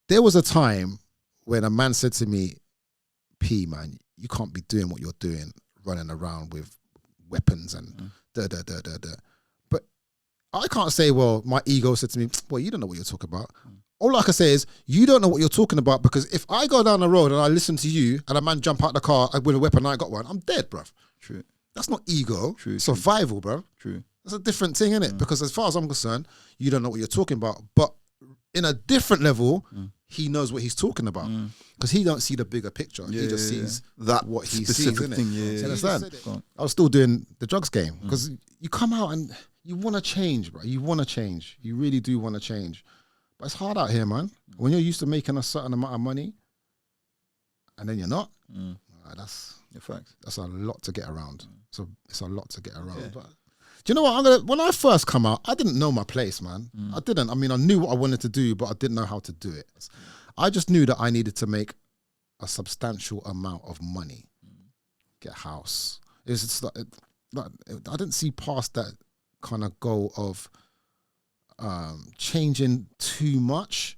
there was a time when a man said to me, P, man, you can't be doing what you're doing, running around with weapons and da. But I can't say, well, my ego said to me, well, you don't know what you're talking about. All I can say is, you don't know what you're talking about, because if I go down the road and I listen to you and a man jump out the car with a weapon and I got one, I'm dead, bruv. True. That's not ego. True. Survival, bruv. True. That's a different thing, innit? Because as far as I'm concerned, you don't know what you're talking about. But in a different level, he knows what he's talking about. Because he don't see the bigger picture. He just sees that what he sees, specific innit? thing. You understand? I was still doing the drugs game, because you come out and you want to change, bro. You want to change. You really do want to change. But it's hard out here, man. When you're used to making a certain amount of money and then you're not, that's a lot to get around. So it's a lot to get around. Yeah. But do you know what? When I first come out, I didn't know my place, man. I didn't. I mean, I knew what I wanted to do, but I didn't know how to do it. I just knew that I needed to make a substantial amount of money, get a house. It's just like, I didn't see past that kind of goal of changing too much.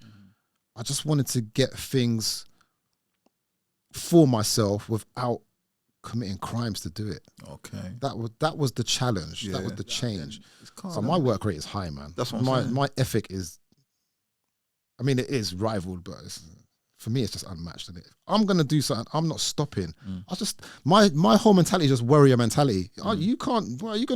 I just wanted to get things for myself without committing crimes to do it. Okay. That was the challenge. Yeah. That was the change. So my work rate is high, man. That's what my ethic is. I mean, it is rivaled, but for me, it's just unmatched. And I'm gonna do something, I'm not stopping. I just my whole mentality is just warrior mentality. You can't. Well, you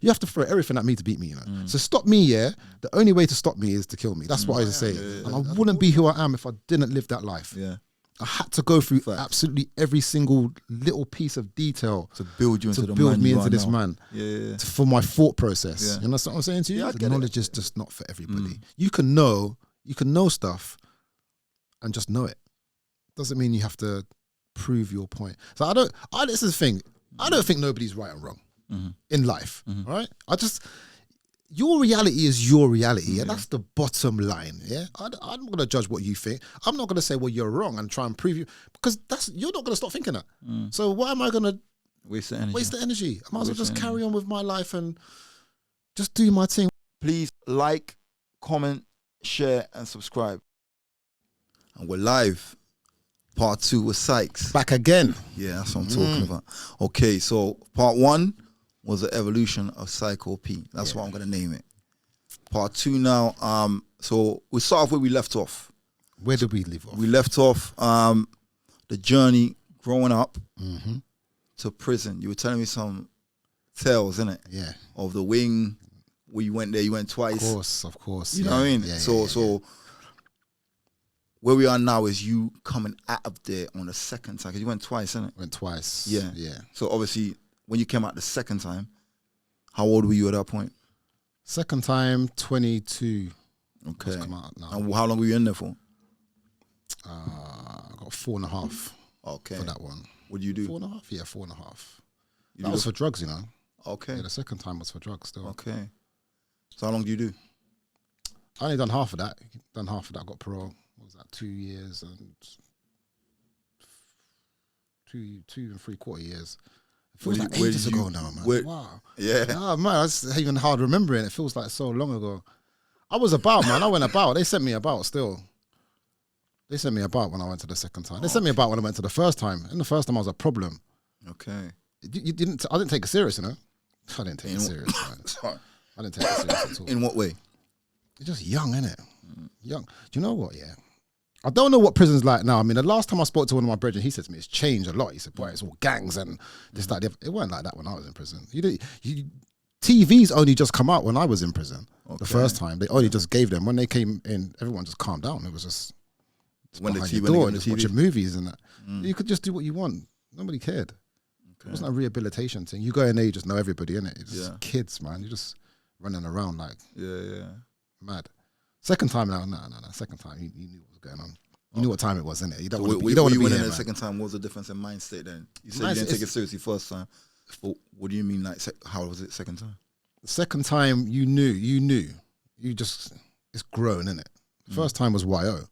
have to throw everything at me to beat me. You know. So stop me. Yeah. The only way to stop me is to kill me. That's what I used to say. And I wouldn't be who I am if I didn't live that life. Yeah. I had to go through absolutely every single little piece of detail to build you into this man. Yeah. For my thought process. Yeah. You know what I'm saying to you? Yeah, the knowledge is just not for everybody. You can know stuff and just know it. Doesn't mean you have to prove your point. So this is the thing. I don't think nobody's right or wrong in life. Right? Your reality is your reality, and that's the bottom line. Yeah, I'm not gonna judge what you think. I'm not gonna say, well, you're wrong and try and prove you, because you're not gonna stop thinking that. So why am I gonna waste the energy? I might as well just carry on with my life and just do my thing. Please like, comment, share, and subscribe. And we're live. Part 2 with Psykes. Back again. Yeah, that's what I'm talking about. Okay, so part 1 was the evolution of Psycho P. That's what I'm gonna name it. Part 2 now. So we start off where we left off. Where did we leave off? We left off the journey growing up to prison. You were telling me some tales, innit? Yeah. Of the wing, where you went there, you went twice. Of course. You know what I mean? Yeah, so where we are now is you coming out of there on the second time, because you went twice, innit? Went twice. Yeah. Yeah. So obviously, when you came out the second time, how old were you at that point? Second time, 22. Okay. Come out now. And how long were you in there for? I got 4.5. Okay. For that one. What did you do? 4.5? Yeah, 4.5. That was for drugs, you know. Okay. Yeah, the second time was for drugs still. Okay. So how long do you do? I only done half of that. I got parole. What was that? 2 years and 2 3/4 years. It feels like ages ago now, man. Wow. Yeah. Oh, man, that's even hard remembering. It feels like so long ago. I was about, man. I went about. They sent me about still. They sent me about when I went to the second time. They sent me about when I went to the first time. And the first time I was a problem. Okay. I didn't take it serious, you know? I didn't take it serious, man. Sorry. I didn't take it serious at all. In what way? You're just young, innit? Young. Do you know what, yeah? I don't know what prison's like now. I mean, the last time I spoke to one of my brethren, he said to me, it's changed a lot. He said, boy, it's all gangs and this, that, the other. It weren't like that when I was in prison. TV's only just come out when I was in prison. Okay. The first time. They only just gave them. When they came in, everyone just calmed down. It was just when behind the your door and just watching movies and that. You could just do what you want. Nobody cared. Okay. It wasn't a rehabilitation thing. You go in there, you just know everybody, innit? It's just kids, man. You're just running around like mad. Second time now, no. Second time, you knew what was going on. You knew what time it was, innit? You don't want to be here, the second time, what was the difference in mind state then? You said you didn't take it seriously first time. But what do you mean, like, how was it second time? The second time, you knew. You just, it's grown, innit? First time was YO.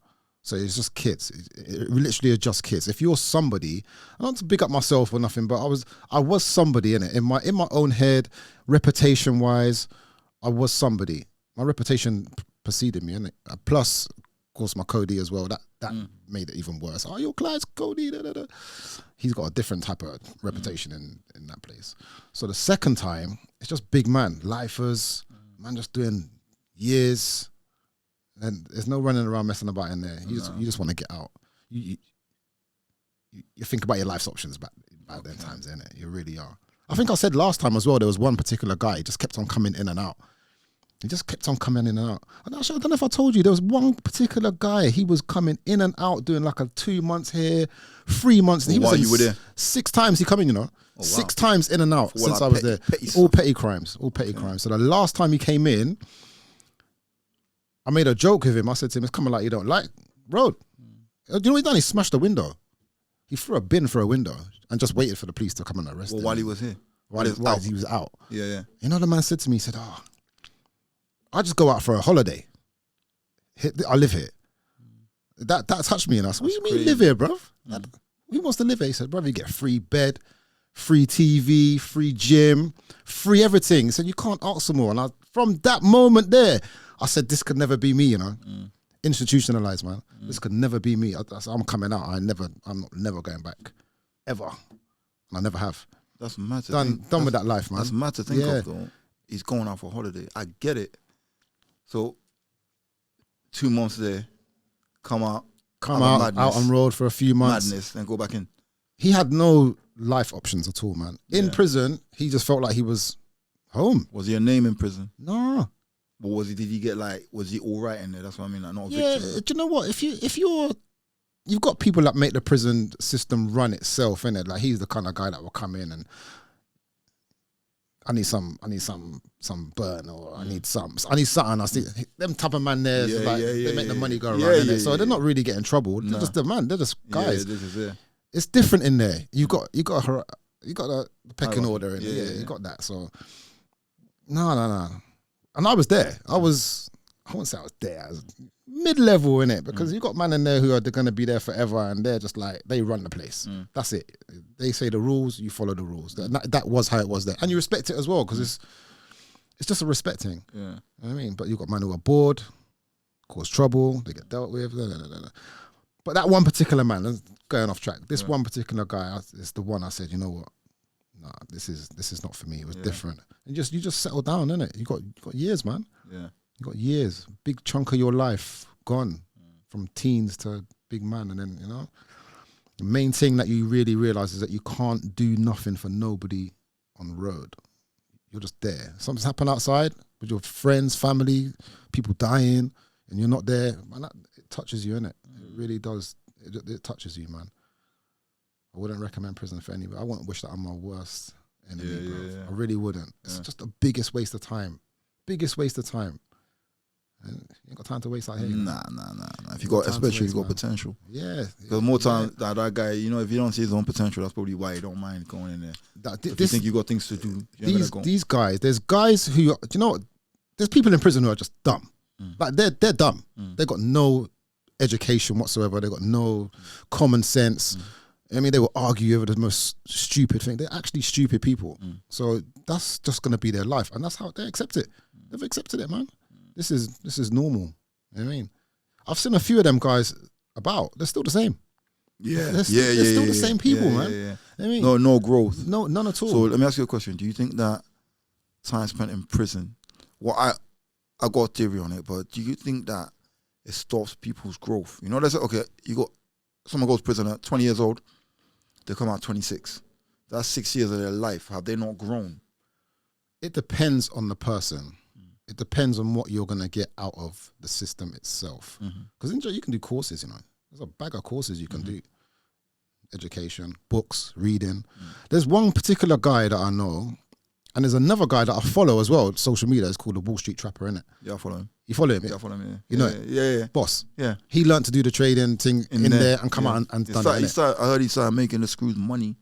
So it's just kids. It literally is just kids. If you're somebody, I don't to big up myself or nothing, but I was somebody, innit? In my own head, reputation-wise, I was somebody. My reputation preceded me, innit? Plus, course, my Cody as well. That made it even worse. Oh, your Clyde's Cody. Da, da, da. He's got a different type of reputation in that place. So the second time, it's just big man, lifers, man just doing years. And there's no running around messing about in there. You just want to get out. You think about your life's options back then times, innit? You really are. I think I said last time as well, there was one particular guy, he just kept on coming in and out. He just kept on coming in and out. And actually, I don't know if I told you, there was one particular guy, he was coming in and out, doing like a 2 months here, 3 months. He was you were there? 6 times he come in, you know. Oh, wow. 6 times in and out since I was there. All petty crimes. So the last time he came in, I made a joke with him. I said to him, it's coming like you don't like road. Do you know what he done? He smashed the window. He threw a bin for a window and just waited for the police to come and arrest him. While he was here? While he was out. Yeah. You know, the man said to me, he said, I just go out for a holiday. I live here. That touched me, and I said, what do you mean you live here, bruv? Who wants to live here? He said, bruv, you get free bed, free TV, free gym, free everything. He said, you can't ask for more. And from that moment there, I said, this could never be me, you know. Institutionalized, man. This could never be me. I'm coming out. I'm never going back, ever, and I never have. That's mad. Done with that life, man. That's mad to think of, though. He's going out for holiday. I get it. So 2 months there, come out on road for a few months, madness, then go back in. He had no life options at all, man. In prison, he just felt like he was home. Was he a name in prison? No. But did he get was he all right in there? That's what I mean, like not a victim. Do you know what? You've got people that make the prison system run itself, innit? Like he's the kind of guy that will come in and I need some burn, or I need something. I see them type of man there. They make the money go around, so they're not really getting in trouble. They're just the man. They're just guys. It's different in there. You got the pecking order in there. You got that. So no. And I was there. I wouldn't say I was there. I was mid-level in it, because you got man in there who are going to be there forever, and they're just like, they run the place. That's it. They say the rules, you follow the rules. That was how it was there. And you respect it as well, because it's just a respect thing. Yeah. You know what I mean? But you got man who are bored, cause trouble, they get dealt with. But that one particular man, going off track, this one particular guy is the one I said, you know what? Nah, this is not for me. It was different. And you just settle down, innit? You got years, man. Yeah. You got years. Big chunk of your life gone from teens to big man. And then, you know, the main thing that you really realize is that you can't do nothing for nobody on the road. You're just there. Something's happened outside with your friends, family, people dying, and you're not there. Man, it touches you, innit? It really does. It touches you, man. I wouldn't recommend prison for anybody. I wouldn't wish that on my worst enemy, bro. I really wouldn't. It's just the biggest waste of time. Biggest waste of time. And you ain't got time to waste out here. Nah. If you got, especially if you got potential. Yeah. Because more time that guy, you know, if you don't see his own potential, that's probably why he don't mind going in there. If you think you got things to do, these guys, there's guys who, do you know what? There's people in prison who are just dumb. Like they're dumb. They got no education whatsoever. They got no common sense. I mean, they will argue over the most stupid thing. They're actually stupid people. So that's just going to be their life. And that's how they accept it. They've accepted it, man. This is normal. You know what I mean? I've seen a few of them guys about. They're still the same. They're still the same people, man. You know what I mean? No growth. No, none at all. So let me ask you a question. Do you think that time spent in prison, I got a theory on it, but do you think that it stops people's growth? You know, let's say, okay, someone goes to prison at 20 years old, they come out 26. That's 6 years of their life. Have they not grown? It depends on the person. It depends on what you're going to get out of the system itself. Because you can do courses, you know. There's a bag of courses you can do. Education, books, reading. There's one particular guy that I know, and there's another guy that I follow as well, social media. It's called the Wall Street Trapper, innit? Yeah, I follow him. You follow him? Yeah, I follow him, yeah. You know it? Yeah. Boss. Yeah. He learned to do the trading thing in there and come out and done it. I heard he started making the screws money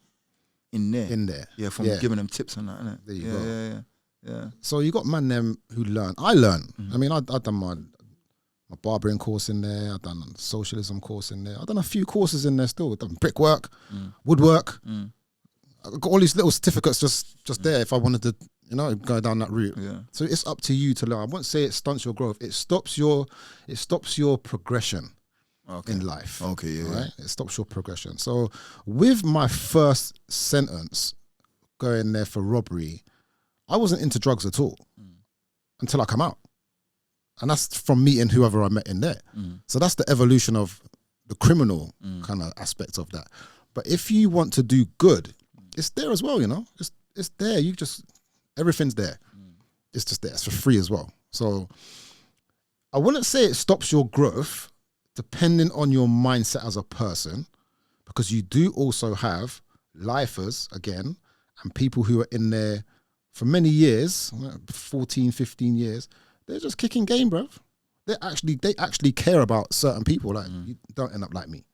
in there. Yeah, from giving them tips and that, innit? There you go. Yeah. So you got man them who learn. I learned. I mean, I've done my barbering course in there. I've done a socialism course in there. I've done a few courses in there still. I've done brickwork, woodwork. I've got all these little certificates just there if I wanted to You know, go down that route. Yeah. So it's up to you to learn. I won't say it stunts your growth. It stops your progression in life. Okay, yeah. Right? It stops your progression. So with my first sentence going there for robbery, I wasn't into drugs at all until I come out. And that's from meeting whoever I met in there. So that's the evolution of the criminal kind of aspect of that. But if you want to do good, it's there as well, you know. It's there. Everything's there. It's just there. It's for free as well. So I wouldn't say it stops your growth depending on your mindset as a person, because you do also have lifers, again, and people who are in there for many years, 14, 15 years, they're just kicking game, bro. They actually care about certain people. Like, you don't end up like me.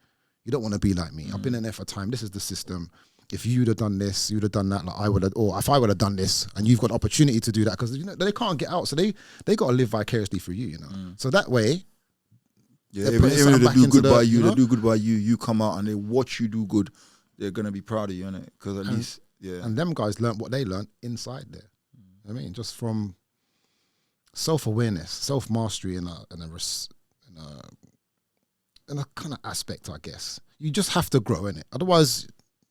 You don't want to be like me. I've been in there for time. This is the system. If you'd have done this, you'd have done that. Like I would have, or if I would have done this, and you've got opportunity to do that, because they can't get out, so they got to live vicariously through you. You know, so that way, even if they do good by you, they do good by you. You come out and they watch you do good. They're gonna be proud of you, innit? Because at least, and them guys learned what they learned inside there. I mean, just from self-awareness, self-mastery, in a kind of aspect, I guess. You just have to grow in it. Otherwise,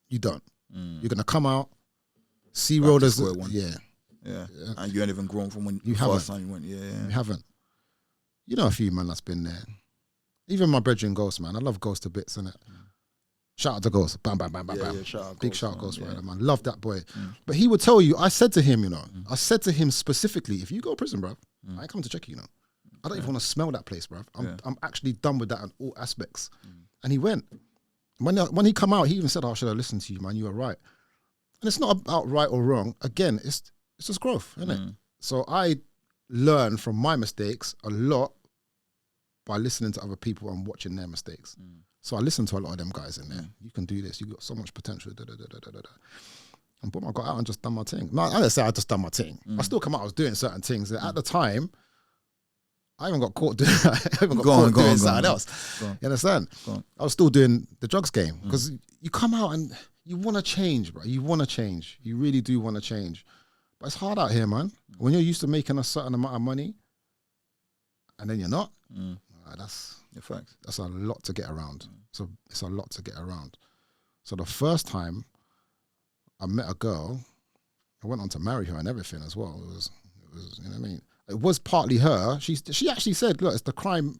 you don't. You're gonna come out, see rollers. Yeah. And you ain't even grown from when you first time you went. Yeah. You haven't. You know a few man that's been there. Even my brethren Ghost, man. I love Ghost to bits, innit? Shout out to Ghost. Bam, bam, bam, bam, bam. Big shout out Ghost, right, man. Love that boy. But he would tell you, I said to him, you know, I said to him specifically, if you go to prison, bruv, I ain't come to check you, you know. I don't even want to smell that place, bruv. I'm actually done with that in all aspects. And he went. When he come out, he even said, "Oh, should I listen to you, man? You were right." And it's not about right or wrong. Again, it's just growth, isn't it? So I learn from my mistakes a lot by listening to other people and watching their mistakes. So I listen to a lot of them guys in there. You can do this. You got so much potential. And boom, I got out and just done my thing. No, I didn't say I just done my thing. I still come out. I was doing certain things. At the time, I even got caught doing something else. You understand? I was still doing the drugs game, because you come out and you want to change, bro. You want to change. You really do want to change. But it's hard out here, man. When you're used to making a certain amount of money and then you're not, that's a lot to get around. So it's a lot to get around. So the first time I met a girl, I went on to marry her and everything as well. It was you know what I mean? It was partly her. She actually said, "Look, it's the crime,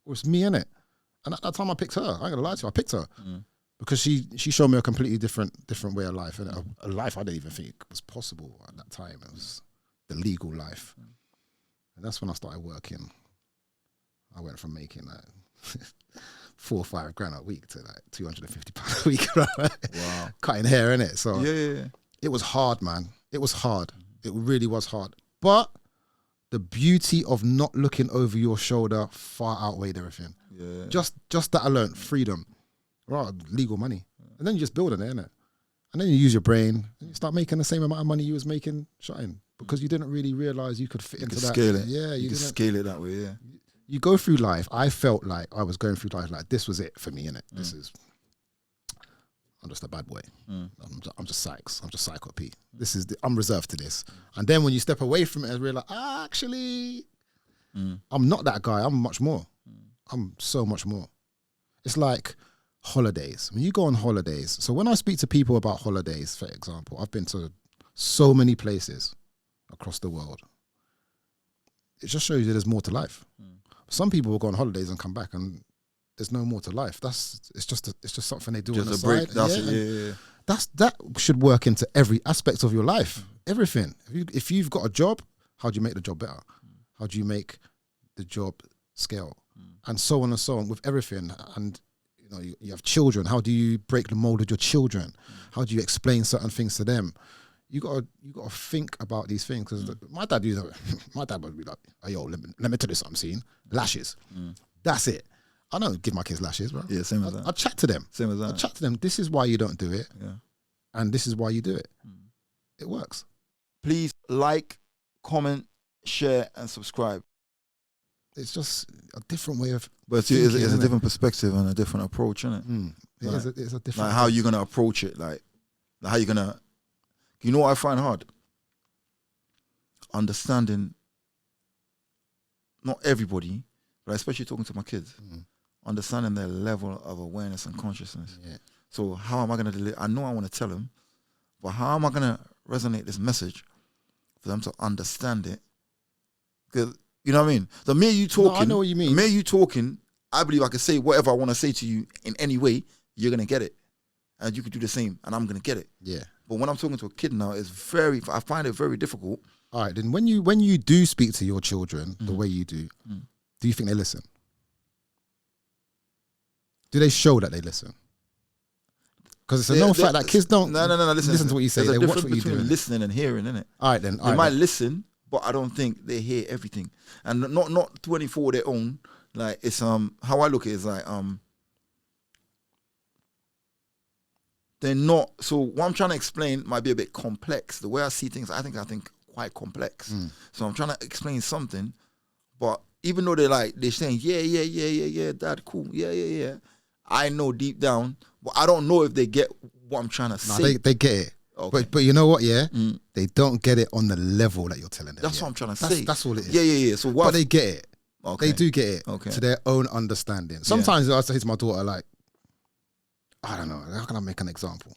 or it's me, innit?" And at that time, I picked her. I ain't gonna lie to you, I picked her because she showed me a completely different way of life, and a life I didn't even think was possible at that time. It was the legal life, and that's when I started working. I went from making like 4 or 5 grand a week to like £250 a week. Wow, cutting hair, innit? So it was hard, man. It was hard. It really was hard, but the beauty of not looking over your shoulder far outweighed everything. Just that I learned, freedom, right? Legal money, and then you just build on it, innit? And then you use your brain, and you start making the same amount of money you was making shutting, because you didn't really realize you could fit into that. Scale it. Yeah, you could scale it that way. Yeah. You go through life. I felt like I was going through life like this was it for me, innit? I'm just a bad boy. I'm just Psykes. I'm just Psycho P. I'm reserved to this. And then when you step away from it and realize, actually, I'm not that guy. I'm much more. I'm so much more. It's like holidays. When you go on holidays. So when I speak to people about holidays, for example, I've been to so many places across the world. It just shows you there's more to life. Some people will go on holidays and come back and there's no more to life. It's just something they do on the side. That should work into every aspect of your life. Everything. If you've got a job, how do you make the job better? How do you make the job scale? And so on and so on with everything. And you know, you have children. How do you break the mold of your children? How do you explain certain things to them? You gotta think about these things, because my dad would be like, "Oh, yo, let me tell you something. Seeing lashes, that's it." I don't give my kids lashes, bro. Yeah, same as that. I chat to them. Same as that. I chat to them. This is why you don't do it, and this is why you do it. It works. Please like, comment, share, and subscribe. It's just a different way of. But it's a different perspective and a different approach, isn't it? It's a different. Like how you gonna approach it? Like how you gonna? You know what I find hard? understanding not everybody, but especially talking to my kids, understanding their level of awareness and consciousness. Yeah. So how am I going to deliver? I know I want to tell them, but how am I going to resonate this message for them to understand it? Because, you know what I mean? The mere you talking, No, I know what you mean. The mere you talking, I believe I can say whatever I want to say to you in any way, you're going to get it. And you could do the same, and I'm going to get it. Yeah. But when I'm talking to a kid now, I find it very difficult. All right, then when you do speak to your children the way you do, do you think they listen? Do they show that they listen? Because it's a known fact that kids don't listen to what you say. They watch what you do. Listening and hearing, innit? All right, then. They might listen, but I don't think they hear everything. And not 24 their own. Like, it's how I look at it is like they're not. So what I'm trying to explain might be a bit complex. The way I see things, I think quite complex. So I'm trying to explain something, but even though they're saying yeah, dad, cool, yeah, I know deep down, but I don't know if they get what I'm trying to say. They get it. Okay. But you know what? Yeah, they don't get it on the level that you're telling them. That's what I'm trying to say. That's all it is. Yeah. So what? But they get it. Okay. They do get it to their own understanding. Sometimes I say to my daughter, like, I don't know, how can I make an example?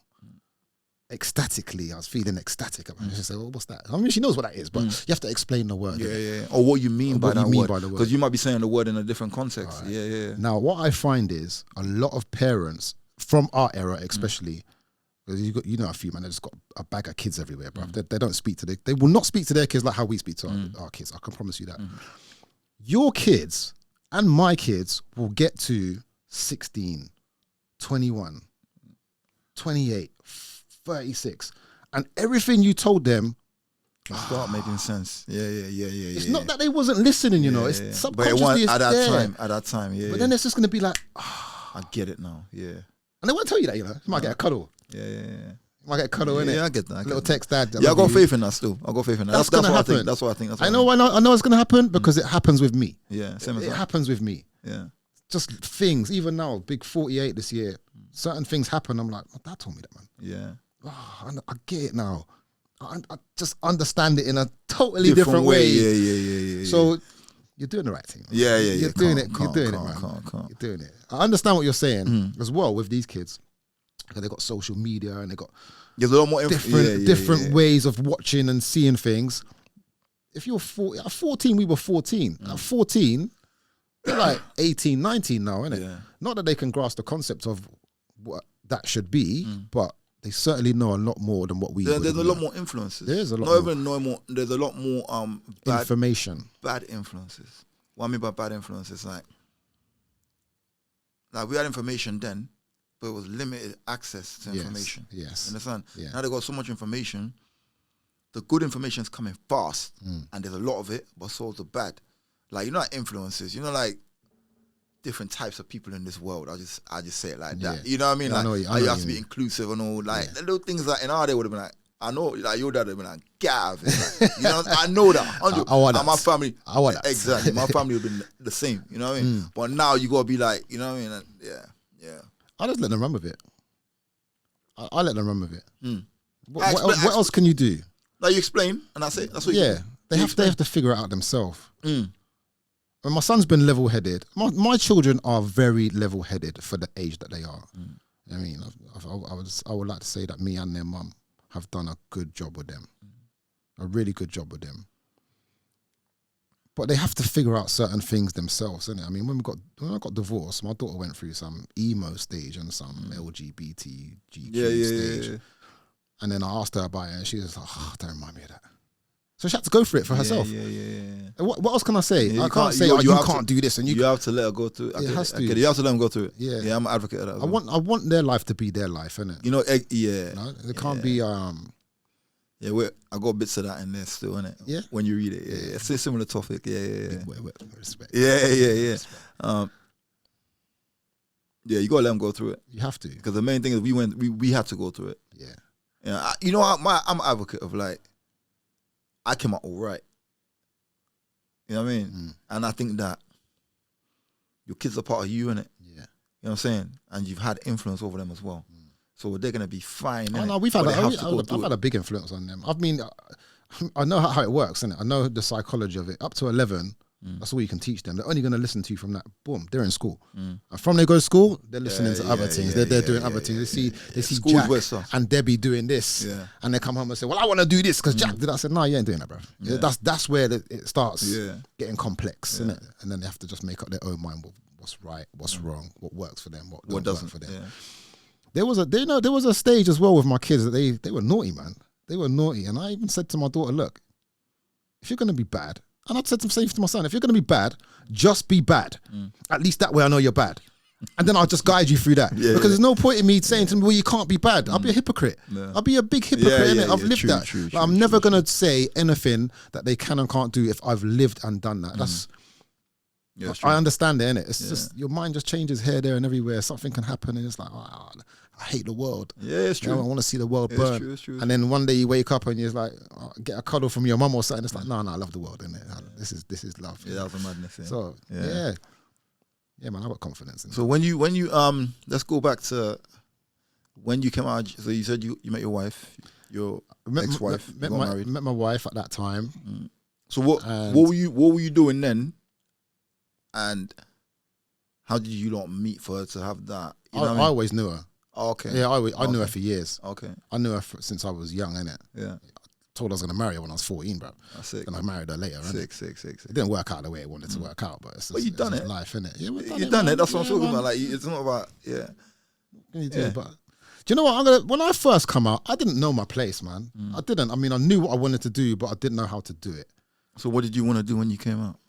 Ecstatically, I was feeling ecstatic. She said, well, what's that? I mean, she knows what that is, but you have to explain the word. Yeah. Or what you mean by that word. Because you might be saying the word in a different context. Right. Yeah. Now, what I find is a lot of parents, from our era especially, because you know a few, man, they've just got a bag of kids everywhere, bro. They don't speak to they will not speak to their kids like how we speak to our kids. I can promise you that. Your kids and my kids will get to 16, 21, 28, 36, and everything you told them start making sense. Yeah. It's not that they wasn't listening, you know. It's subconsciously at that time, yeah. But then it's just gonna be like, I get it now, yeah. And they won't tell you that, you know. You might get a cuddle. Yeah. You might get a cuddle, innit? Yeah, I get that. Little text, dad. Yeah, I got faith in that still. I got faith in that. That's gonna happen. That's what I think. I know it's gonna happen because it happens with me. Yeah, same as it happens with me. Yeah. Just things, even now, big 48 this year, certain things happen. I'm like, my dad told me that, man. Yeah. Oh, I get it now. I just understand it in a totally different way. Yeah. So you're doing the right thing. Man. Yeah. You're doing it, man. You're doing it. I understand what you're saying as well with these kids. Because they got social media and they got there's a lot more different ways of watching and seeing things. If you're 14, we were 14. At 14, they're like 18, 19 now, isn't it? Yeah. Not that they can grasp the concept of what that should be, but they certainly know a lot more than what we do. There's a lot more influences. There's a lot more. There's a lot more bad information. Bad influences. What I mean by bad influences, like we had information then, but it was limited access to information. Yes. Understand? Yeah. Now they got so much information. The good information is coming fast, and there's a lot of it, but so is the bad. Like, you know, like influences. You know, like different types of people in this world. I just say it like that. You know what I mean? Like, you have to be inclusive and all. Like the little things that in our day would have been like, I know, like your dad would have been like, Gav. Like, you know, I know that. I want that. My family, I want that. Exactly. My family would have been the same. You know what I mean? But now you gotta be like, you know what I mean? And yeah. I just let them run with it. I let them run with it. What else can you do? Like you explain, and that's it. That's what they have to figure it out themselves. When my son's been level-headed, my children are very level-headed for the age that they are. I mean, I would like to say that me and their mum have done a good job with them, a really good job with them. But they have to figure out certain things themselves, innit? I mean, when I got divorced, my daughter went through some emo stage and some LGBT stage. Yeah. And then I asked her about it, and she was like, don't remind me of that. So she had to go for it for herself. Yeah. What else can I say? I can't say, you can't do this. And you have to let her go through it. It has to. You have to let them go through it. Yeah, I'm an advocate of that. I want their life to be their life, innit? You know, It can't be... Yeah, I got bits of that in there still, innit? Yeah. When you read it, it's a similar topic. Yeah. Respect. Yeah. You gotta let them go through it. You have to, because the main thing is we had to go through it. Yeah. You know, I'm an advocate of like, I came out all right. You know what I mean? And I think that your kids are part of you, innit? Yeah. You know what I'm saying? And you've had influence over them as well. So they're gonna be fine. No, I've had a big influence on them. I mean, I know how it works, innit? I know the psychology of it. Up to 11, that's all you can teach them. They're only going to listen to you from that. Boom, they're in school. And from they go to school, they're listening to other things. They're doing other things. They see Jack and Debbie doing this, and they come home and say, "Well, I want to do this because Jack did." I said, "No, you ain't doing that, bro." That's where it starts getting complex, innit? And then they have to just make up their own mind what's right, what's wrong, what works for them, what doesn't work for them. There was a stage as well with my kids that they were naughty, man. They were naughty, and I even said to my daughter, "Look, if you're going to be bad," and I'd said the same to my son, "If you're going to be bad, just be bad. At least that way I know you're bad, and then I'll just guide you through that. Because there's no point in me saying to me, well, you can't be bad. I'll be a hypocrite. I'll be a big hypocrite. I've lived that. I'm never going to say anything that they can and can't do if I've lived and done that. That's I understand it, innit? It's just your mind just changes here, there, and everywhere. Something can happen, and it's like, oh, I hate the world. Yeah, it's true. I want to see the world burn. It's true. And then one day you wake up and you're like, oh, get a cuddle from your mum or something. It's like, no, I love the world, innit? This is love. Yeah, that was a madness. Yeah. So yeah, man, I got confidence in So when you let's go back to when you came out. So you said you met your wife, your ex-wife. Met my wife at that time. So what were you doing then? And how did you not meet for her to have that? You know I always knew her. Oh, okay. Yeah, I knew her for years. Okay. I knew her since I was young, innit? Yeah. Told I was going to marry her when I was 14, bro. Sick. And I married her later, innit? Sick. It didn't work out the way it wanted to work out, but it's just, you done it. Life, innit? Yeah, you done it. That's what I'm talking about. Like, it's not about, But do you know what? When I first come out, I didn't know my place, man. I didn't. I mean, I knew what I wanted to do, but I didn't know how to do it. So what did you want to do when you came out?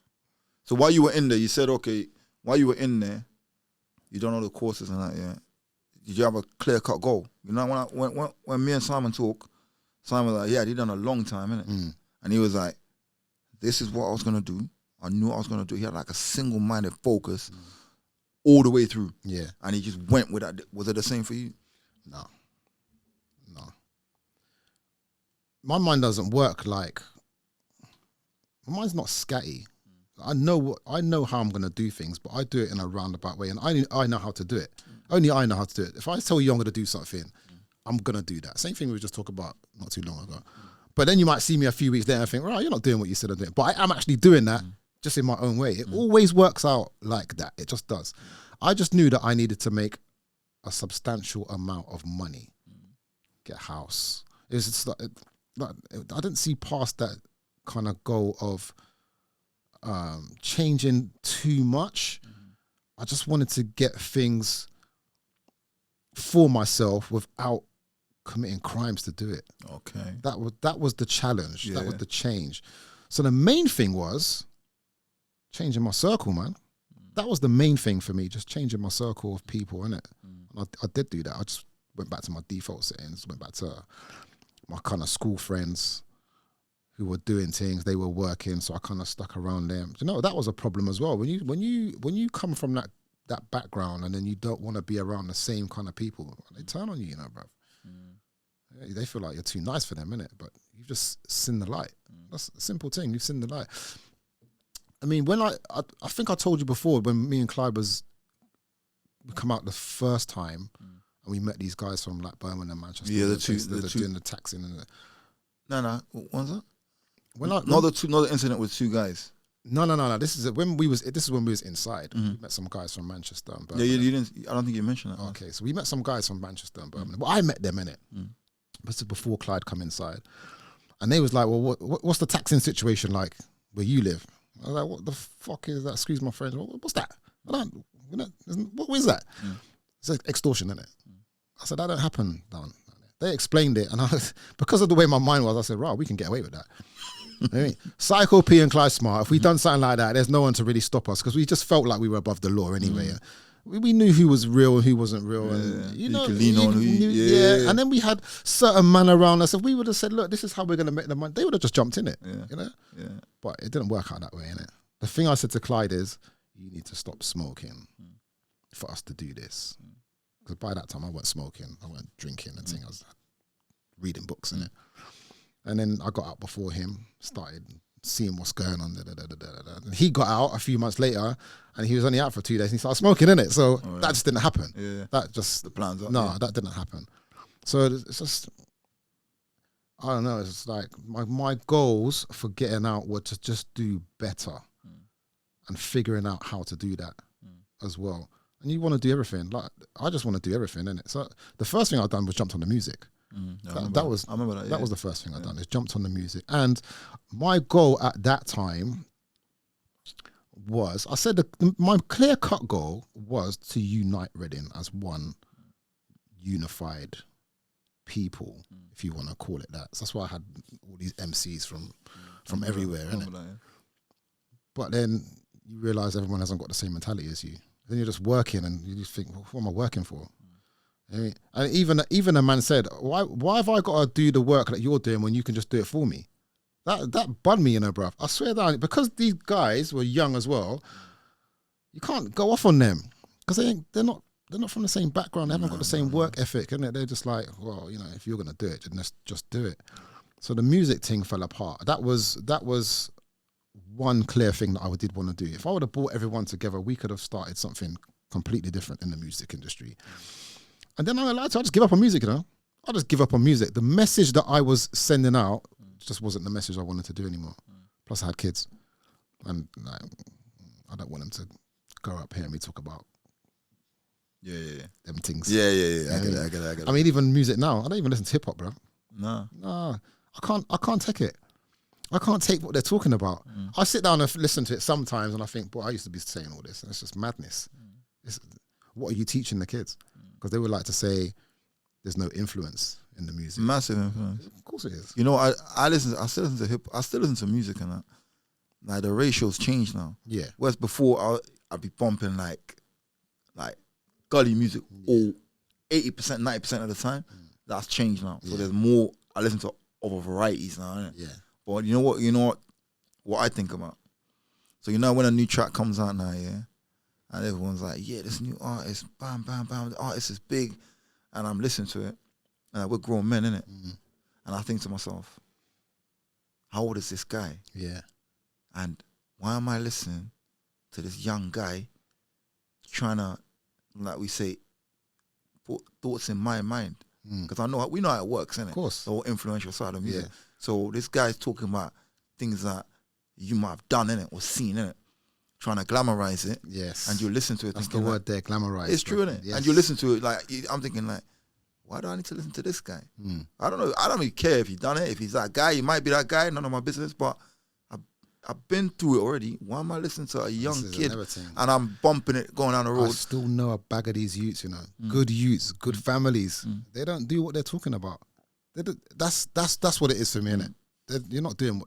So while you were in there, you said, okay, while you were in there, you don't know the courses and that, yeah. Did you have a clear-cut goal? You know, when me and Simon talk, Simon was like, yeah, he done a long time, innit? And he was like, this is what I was going to do. I knew what I was going to do. He had like a single-minded focus all the way through. Yeah. And he just went with that. Was it the same for you? No. My mind doesn't work like, my mind's not scatty. I know how I'm going to do things, but I do it in a roundabout way, and I know how to do it. Only I know how to do it. If I tell you I'm going to do something, I'm going to do that. Same thing we just talked about not too long ago. But then you might see me a few weeks later and think, right, you're not doing what you said I'm doing. But I am actually doing that just in my own way. It always works out like that. It just does. I just knew that I needed to make a substantial amount of money, get a house. It was just like, I didn't see past that kind of goal of changing too much. I just wanted to get things for myself without committing crimes to do it. Okay. That was the challenge. That was the change. So the main thing was changing my circle, man. That was the main thing for me, just changing my circle of people, innit? And I did do that. I just went back to my default settings, went back to my kind of school friends who were doing things, they were working, so I kind of stuck around them. You know, that was a problem as well. When you come from that background and then you don't want to be around the same kind of people, they turn on you, you know, bruv. They feel like you're too nice for them, innit? But you've just seen the light. That's a simple thing. You've seen the light. I mean, when I think I told you before, when me and Clyde we come out the first time and we met these guys from like Birmingham and Manchester. Yeah, the two doing the taxing and No, what was that? Not the incident with two guys. No. This is when we was inside. We met some guys from Manchester and Birmingham. Yeah, you didn't. I don't think you mentioned that. Okay, so we met some guys from Manchester and Birmingham. Well, I met them, innit? This is before Clyde come inside, and they was like, "Well, what's the taxing situation like where you live?" I was like, "What the fuck is that?" Excuse my friends. What's that? What is that? It's like extortion, innit? I said, that don't happen down there. They explained it, and because of the way my mind was, I said, right, we can get away with that. I mean, Psycho P and Clyde Smart, if we done something like that, there's no one to really stop us, because we just felt like we were above the law anyway. We knew who was real and who wasn't real. And you could lean on who. And then we had certain man around us. If we would have said, look, this is how we're going to make the money, they would have just jumped in it. You know? But it didn't work out that way, innit? The thing I said to Clyde is, you need to stop smoking for us to do this. Because by that time I wasn't smoking, I wasn't drinking and things. I was reading books, innit? And then I got out before him, started seeing what's going on. And he got out a few months later, and he was only out for 2 days, and he started smoking, innit? So that just didn't happen. That just, the plans up. No, that didn't happen. So it's just, I don't know. It's like my goals for getting out were to just do better and figuring out how to do that as well. And you want to do everything. Like I just want to do everything, innit? So the first thing I've done was jumped on the music. Yeah, I remember that. That was the first thing I done. Is jumped on the music. And my goal at that time was, I said my clear cut goal was to unite Reading as one unified people, if you want to call it that. So that's why I had all these MCs from everywhere, innit? But then you realise everyone hasn't got the same mentality as you. Then you're just working and you just think, well, what am I working for? And even a man said, why have I got to do the work that you're doing when you can just do it for me? That bugged me, bruv. I swear that, because these guys were young as well, you can't go off on them because they're not from the same background. They haven't got the same work ethic, innit? They're just like, well, if you're gonna do it, then let's just do it. So the music thing fell apart. That was one clear thing that I did want to do. If I would have brought everyone together, we could have started something completely different in the music industry. And then I just give up on music, I just give up on music. The message that I was sending out just wasn't the message I wanted to do anymore. Plus I had kids. And I don't want them to grow up hearing me talk about them things. I get it. I mean, even music now, I don't even listen to hip hop, bro. No. I can't take it. I can't take what they're talking about. I sit down and listen to it sometimes and I think, boy, I used to be saying all this. And it's just madness. What are you teaching the kids? Because they would like to say there's no influence in the music. Massive influence. Of course it is. I still listen to hip. I still listen to music and that. Like the ratio's changed now. Yeah. Whereas before I'd be bumping like gully music all 80%, 90% of the time. That's changed now. So there's more. I listen to other varieties now, innit? Yeah. But you know what I think about? So when a new track comes out now, yeah, and everyone's like, yeah, this new artist, bam, bam, bam, the artist is big, and I'm listening to it, and we're grown men, innit? And I think to myself, how old is this guy? Yeah. And why am I listening to this young guy trying to, like we say, put thoughts in my mind? Because we know how it works, innit? Of course. The whole influential side of music. Yeah. So this guy's talking about things that you might have done, innit, or seen, innit? Trying to glamorize it. Yes. And you listen to it. That's the word there, glamorize. It's true, innit? Yes. And you listen to it, like, I'm thinking, like, why do I need to listen to this guy? I don't know. I don't really care if he's done it. If he's that guy, he might be that guy. None of my business. But I've been through it already. Why am I listening to a young kid and I'm bumping it going down the road? I still know a bag of these youths, good youths, good families. They don't do what they're talking about. That's what it is for me, innit? You're not doing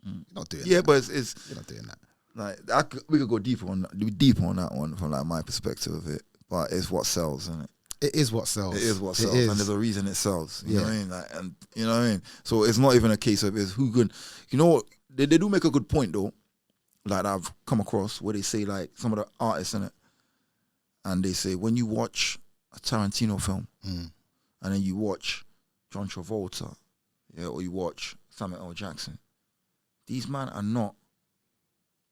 you're not doing that. But you're not doing that. Like we could go deeper on that one from like my perspective of it. But it's what sells, isn't it? It is what sells. It is what sells, and there's a reason it sells. You know what I mean? Like, and you know what I mean. So it's not even a case of it's who good. You know what? They do make a good point though. Like I've come across where they say like some of the artists in it, and they say when you watch a Tarantino film, and then you watch John Travolta, or you watch Samuel L. Jackson, these men are not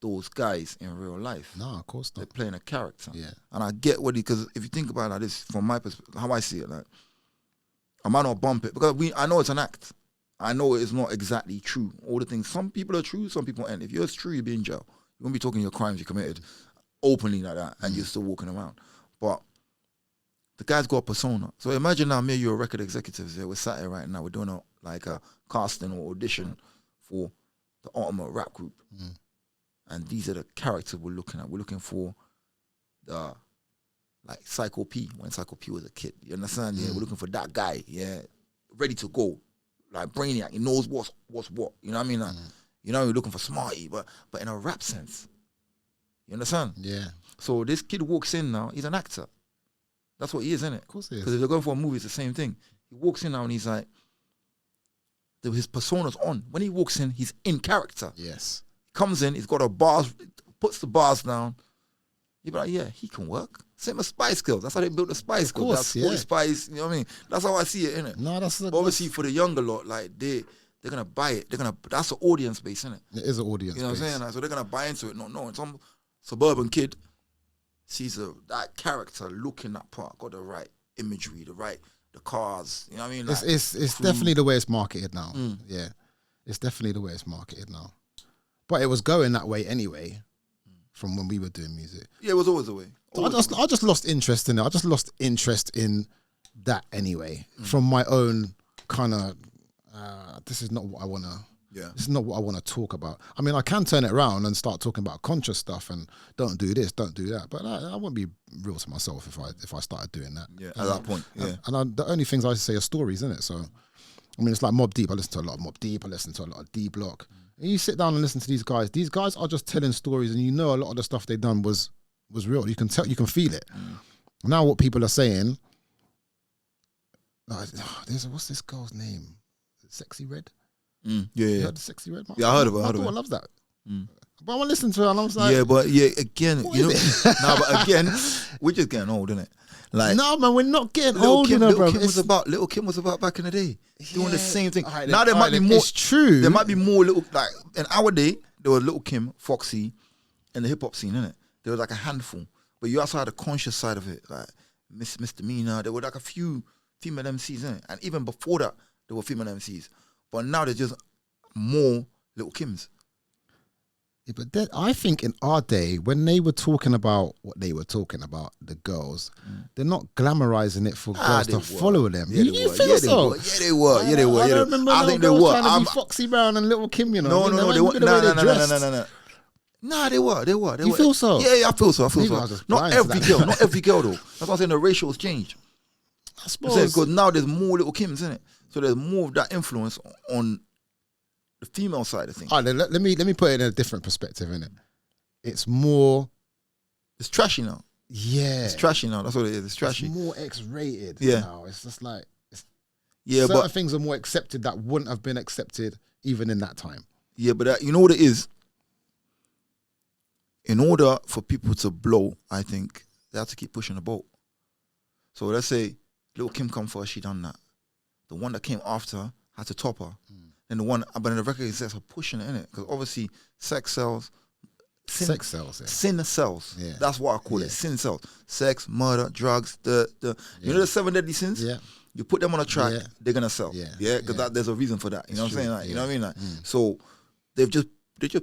those guys in real life. No, of course not. They're playing a character. Yeah. And I get what because if you think about it like this, from my perspective, how I see it, like, I might not bump it because I know it's an act. I know it's not exactly true. All the things, some people are true, some people aren't. If you're true, you'll be in jail. You won't be talking your crimes you committed openly like that, and you're still walking around. But the guy's got a persona. So imagine now, me and you are record executives here. We're sat here right now. We're doing a casting or audition for the ultimate rap group. And these are the characters we're looking at. We're looking for the, like, Psycho P, when Psycho P was a kid. You understand? Yeah, we're looking for that guy, ready to go. Like, brainiac, he knows what's what. You know what I mean? Like, we're looking for Smarty, but in a rap sense. You understand? Yeah. So this kid walks in now, he's an actor. That's what he is, isn't it? Of course he is. Because if they're going for a movie, it's the same thing. He walks in now and he's like, his persona's on. When he walks in, he's in character. Yes. Comes in, he's got a bars, puts the bars down. You'd be like, yeah, he can work. Same as Spice Girls. That's how they built the Spice Girls. That's 40 Spice, you know what I mean? That's how I see it, innit? No, obviously for the younger lot, like they're gonna buy it. That's the audience base, innit? It is an audience base. You know what I'm saying? Like, so they're gonna buy into it, not knowing. Some suburban kid sees that character looking that part, got the right imagery, the right the cars. You know what I mean? Like, it's definitely the way it's marketed now. Yeah, it's definitely the way it's marketed now. But it was going that way anyway, from when we were doing music. Yeah, it was always the way. So I just lost interest in it. I just lost interest in that anyway, from my own kind of. This is not what I want to. Yeah. This is not what I want to talk about. I mean, I can turn it around and start talking about conscious stuff and don't do this, don't do that. But I wouldn't be real to myself if I started doing that. Yeah, at that point, yeah. And the only things I say are stories, isn't it? So, I mean, it's like Mobb Deep. I listen to a lot of Mobb Deep. I listen to a lot of D Block. And you sit down and listen to these guys. These guys are just telling stories, and you know a lot of the stuff they done was real. You can tell, you can feel it. Now what people are saying, what's this girl's name? Sexy Red? You heard the Sexy Red? Yeah, I heard of her. I loves that. But I want to listen to her and I was like... Yeah, but again, you know... but again, we're just getting old, innit? Like, no, man, we're not getting old, bro. Little Kim was about back in the day. Doing the same thing. Right, now there might be more... It's true. There might be more little... Like, in our day, there was Little Kim, Foxy, and the hip-hop scene, innit? There was like a handful. But you also had the conscious side of it. Like, Misdemeanor. There were like a few female MCs, innit? And even before that, there were female MCs. But now there's just more Little Kims. Yeah, but I think in our day, when they were talking about what they were talking about, the girls, they're not glamorizing it for girls to follow them. Yeah, you feel so? Yeah, they were. Yeah, they were. I remember I think they were. Trying to be Foxy Brown and Little Kim, you know. No, they were. No. Nah, they were. You feel so? Yeah, I feel so. Not every girl. Not every girl, though. That's why I'm saying the ratio has changed. I suppose. Because now there's more Little Kims, innit? So there's more of that influence on the female side of things. All right, let me put it in a different perspective, innit? It's more... It's trashy now. Yeah. It's trashy now. That's what it is. It's trashy. It's more X-rated now. It's just like... certain things are more accepted that wouldn't have been accepted even in that time. Yeah, but you know what it is? In order for people to blow, I think, they have to keep pushing the boat. So let's say Little Kim come first, she done that. The one that came after had to top her. And but the record execs are pushing it, innit? Because obviously sex sells. Sex sells, yeah. Sin sells. Yeah. That's what I call it. Sin sells. Sex, murder, drugs, you know the 7 deadly sins? Yeah. You put them on a track, they're gonna sell. Yeah. Because there's a reason for that. You know what I'm saying? Like, you know what I mean? Like, so they just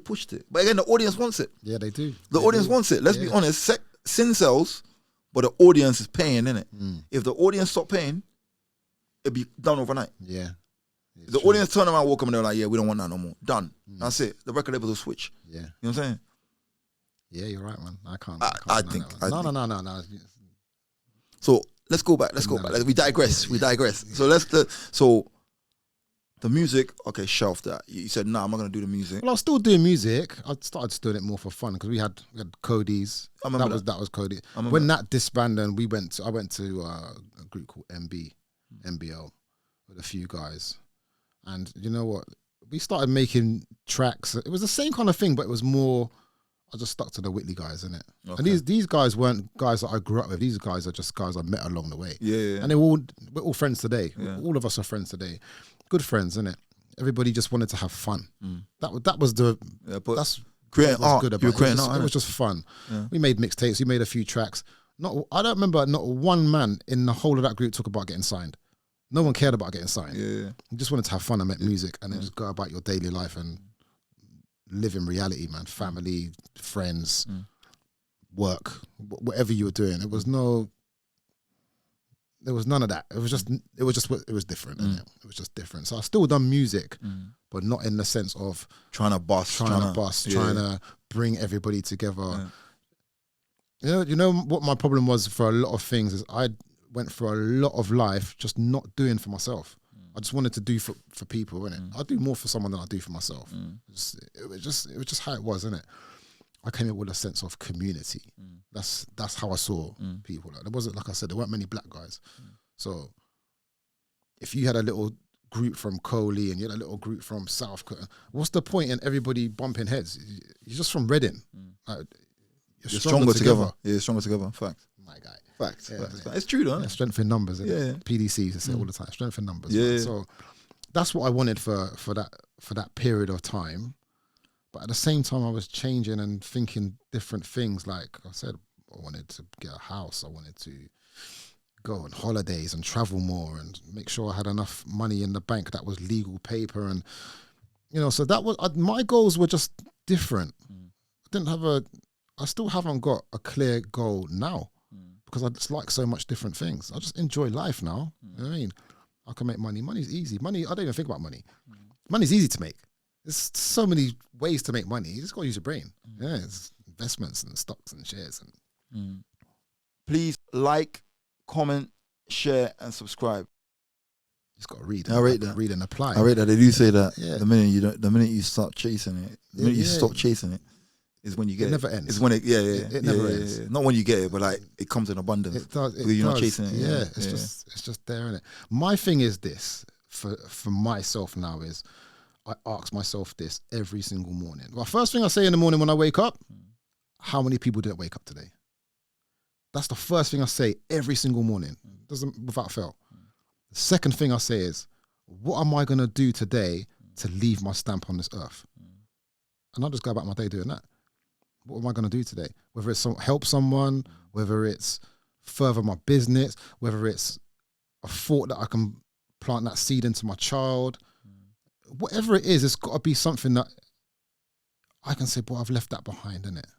pushed it. But again, the audience wants it. Yeah, they do. The audience wants it. Let's be honest. Sin sells, but the audience is paying, innit? If the audience stopped paying, it'd be done overnight. Yeah. If the audience turn around, walk up, and they're like, yeah, we don't want that no more. Done. That's it. The record labels will switch. Yeah. You know what I'm saying? Yeah, you're right, man. I can't. I think. No. So let's go back. Like, we digress. So the music, okay, shelf that. You said, nah, I'm not going to do the music. Well, I was still doing music. I started doing it more for fun because we had Cody's. I remember that was Cody. When that disbanded, I went to a group called MBL with a few guys. And you know what? We started making tracks. It was the same kind of thing, but it was more, I just stuck to the Whitley guys, innit? Okay. And these guys weren't guys that I grew up with. These guys are just guys I met along the way. Yeah. And we're all friends today. Yeah. All of us are friends today. Good friends, innit? Everybody just wanted to have fun. That was that's creating art. Good about it. It was just fun. Yeah. We made mixtapes. We made a few tracks. I don't remember not one man in the whole of that group talk about getting signed. No one cared about getting signed. Yeah. You just wanted to have fun and make music and then just go about your daily life and live in reality, man. Family, friends, work, whatever you were doing. There was none of that. It was different. It was just different. So I still done music, but not in the sense of trying to trying to bring everybody together. Yeah. You know what my problem was for a lot of things is I went for a lot of life just not doing for myself. I just wanted to do for people, innit? I do more for someone than I do for myself. It was just how it was, innit? I came in with a sense of community. That's how I saw people. Like, there wasn't, like I said, there weren't many black guys. So if you had a little group from Coley and you had a little group from South, what's the point in everybody bumping heads? You're just from Reading. Like, you're stronger together. Yeah, stronger together. Facts. My guy. Facts. It's true, though. Yeah, strength in numbers. PDCs they say all the time. Strength in numbers. Yeah. So that's what I wanted for that period of time. But at the same time, I was changing and thinking different things. Like I said, I wanted to get a house. I wanted to go on holidays and travel more and make sure I had enough money in the bank that was legal paper. And, you know, so that was, my goals were just different. I still haven't got a clear goal now because I just like so much different things. I just enjoy life now. You know what I mean? I can make money. Money's easy. Money, I don't even think about money. Money's easy to make. There's so many ways to make money. You just got to use your brain. Yeah, it's investments and stocks and shares. And please like, comment, share, and subscribe. Just got to read. I rate that. Read and apply. I rate that. They do say that Yeah. the minute you start chasing it, the minute you stop chasing it, is when you get it. It never ends. It's when it never ends. Not when you get it, but like it comes in abundance. It does. You're not chasing it. Yeah, it's just there, innit? My thing is this for myself now is I ask myself this every single morning. Well, first thing I say in the morning when I wake up, how many people didn't wake up today? That's the first thing I say every single morning. Doesn't without fail. The second thing I say is, what am I gonna do today to leave my stamp on this earth? And I'll just go about my day doing that. What am I going to do today? Whether it's help someone, whether it's further my business, whether it's a thought that I can plant that seed into my child, whatever it is, it's got to be something that I can say, boy, I've left that behind, innit?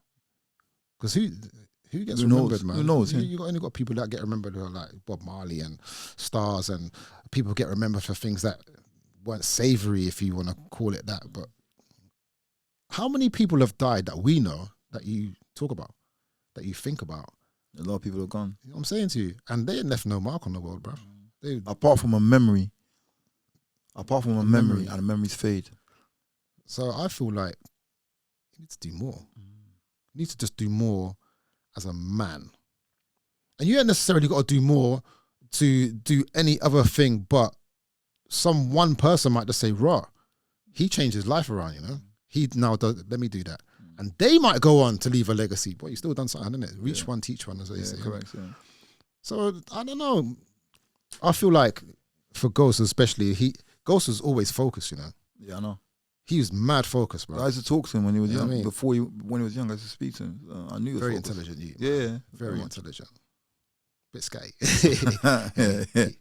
Because who gets remembered, man? Who knows? You only got people that get remembered who are like Bob Marley and stars, and people get remembered for things that weren't savoury, if you want to call it that. But how many people have died that we know, that you talk about, that you think about? A lot of people are gone. You know what I'm saying to you? And they ain't left no mark on the world, bro. Apart from a memory. And the memories fade. So I feel like you need to do more. You need to just do more as a man. And you ain't necessarily got to do more to do any other thing, but one person might just say, raw, he changed his life around, you know? He now does, let me do that. And they might go on to leave a legacy, but you still done something, isn't it? Reach one, teach one, as they say. Correct, yeah. So, I don't know. I feel like for Ghost especially, Ghost was always focused, you know? Yeah, I know. He was mad focused, bro. I used to talk to him when he was young. I mean? When he was young, I used to speak to him. I knew he was very focused. intelligent. Yeah. Very intelligent. Bit scary.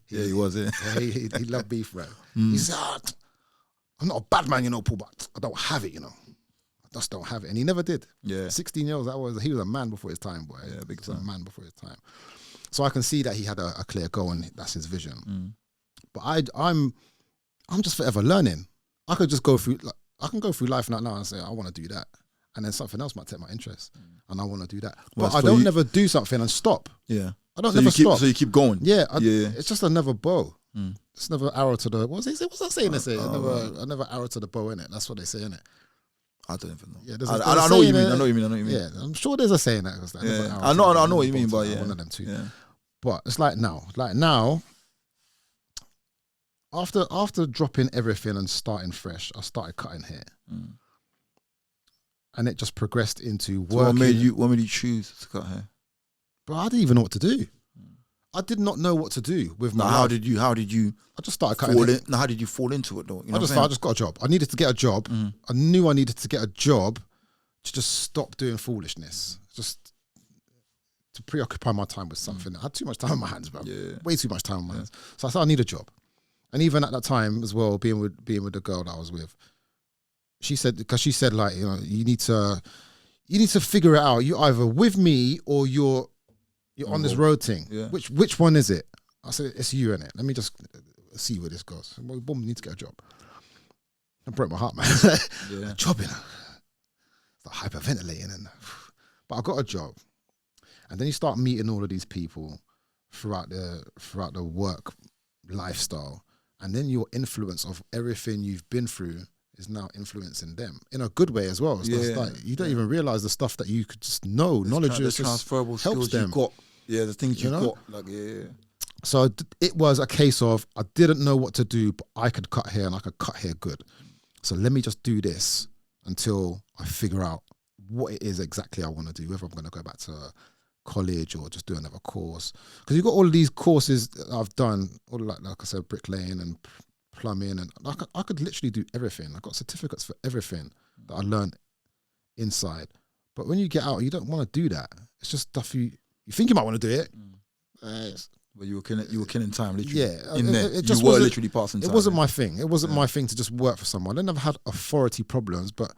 He was, yeah. He loved beef, right? He said, I'm not a bad man, you know, Paul, but I don't have it, you know. I just don't have it. And he never did. Yeah. 16 years old, he was a man before his time, boy. Yeah, big time. time. A man before his time. So I can see that he had a clear goal and that's his vision. But I'm just forever learning. I could just go through, I can go through life now and say, I want to do that. And then something else might take my interest. And I want to do that. But I don't never do something and stop. Yeah. I don't never stop. So you keep going. Yeah. It's just another bow. It's never arrow to the, what's that saying they say? Another arrow to the bow, innit? That's what they say, innit? I don't even know. Yeah, I know what you mean. I know what you mean. Yeah, I'm sure there's a saying that. I know what you mean, but yeah. One of them too. Yeah. But it's like now, after dropping everything and starting fresh, I started cutting hair. And it just progressed into working. So what made you choose to cut hair? But I didn't even know what to do. I did not know what to do with my life. How did you? I just started cutting hair. How did you fall into it though? You know I just got a job. I needed to get a job. I knew I needed to get a job to just stop doing foolishness. Just to preoccupy my time with something. I had too much time on my hands, bro. Yeah. Way too much time on my hands. So I thought I need a job. And even at that time as well, being with the girl that I was with, she said like, you know, you need to figure it out. You're either with me or you're on this road thing. Yeah. Which one is it? I said, it's you, innit? Let me just see where this goes. Well, boom, you need to get a job. It broke my heart, man. Yeah. A job, you know. It's like hyperventilating. But I got a job. And then you start meeting all of these people throughout the work lifestyle. And then your influence of everything you've been through is now influencing them in a good way as well. It's like, you don't even realize the stuff that you could just know. Knowledge is transferable helps skills them. you've got. Yeah, the things you've got. Like, So it was a case of I didn't know what to do, but I could cut hair and I could cut hair good. So let me just do this until I figure out what it is exactly I want to do, whether I'm going to go back to college or just do another course. Because you've got all of these courses that I've done, all like I said, bricklaying and plumbing, and I could literally do everything. I got certificates for everything that I learned inside. But when you get out, you don't want to do that. It's just stuff you think you might want to do it. But you were killing time, literally. Yeah, in there, it just you were wasn't, literally passing time. It wasn't my thing. It wasn't my thing to just work for someone. I never had authority problems, but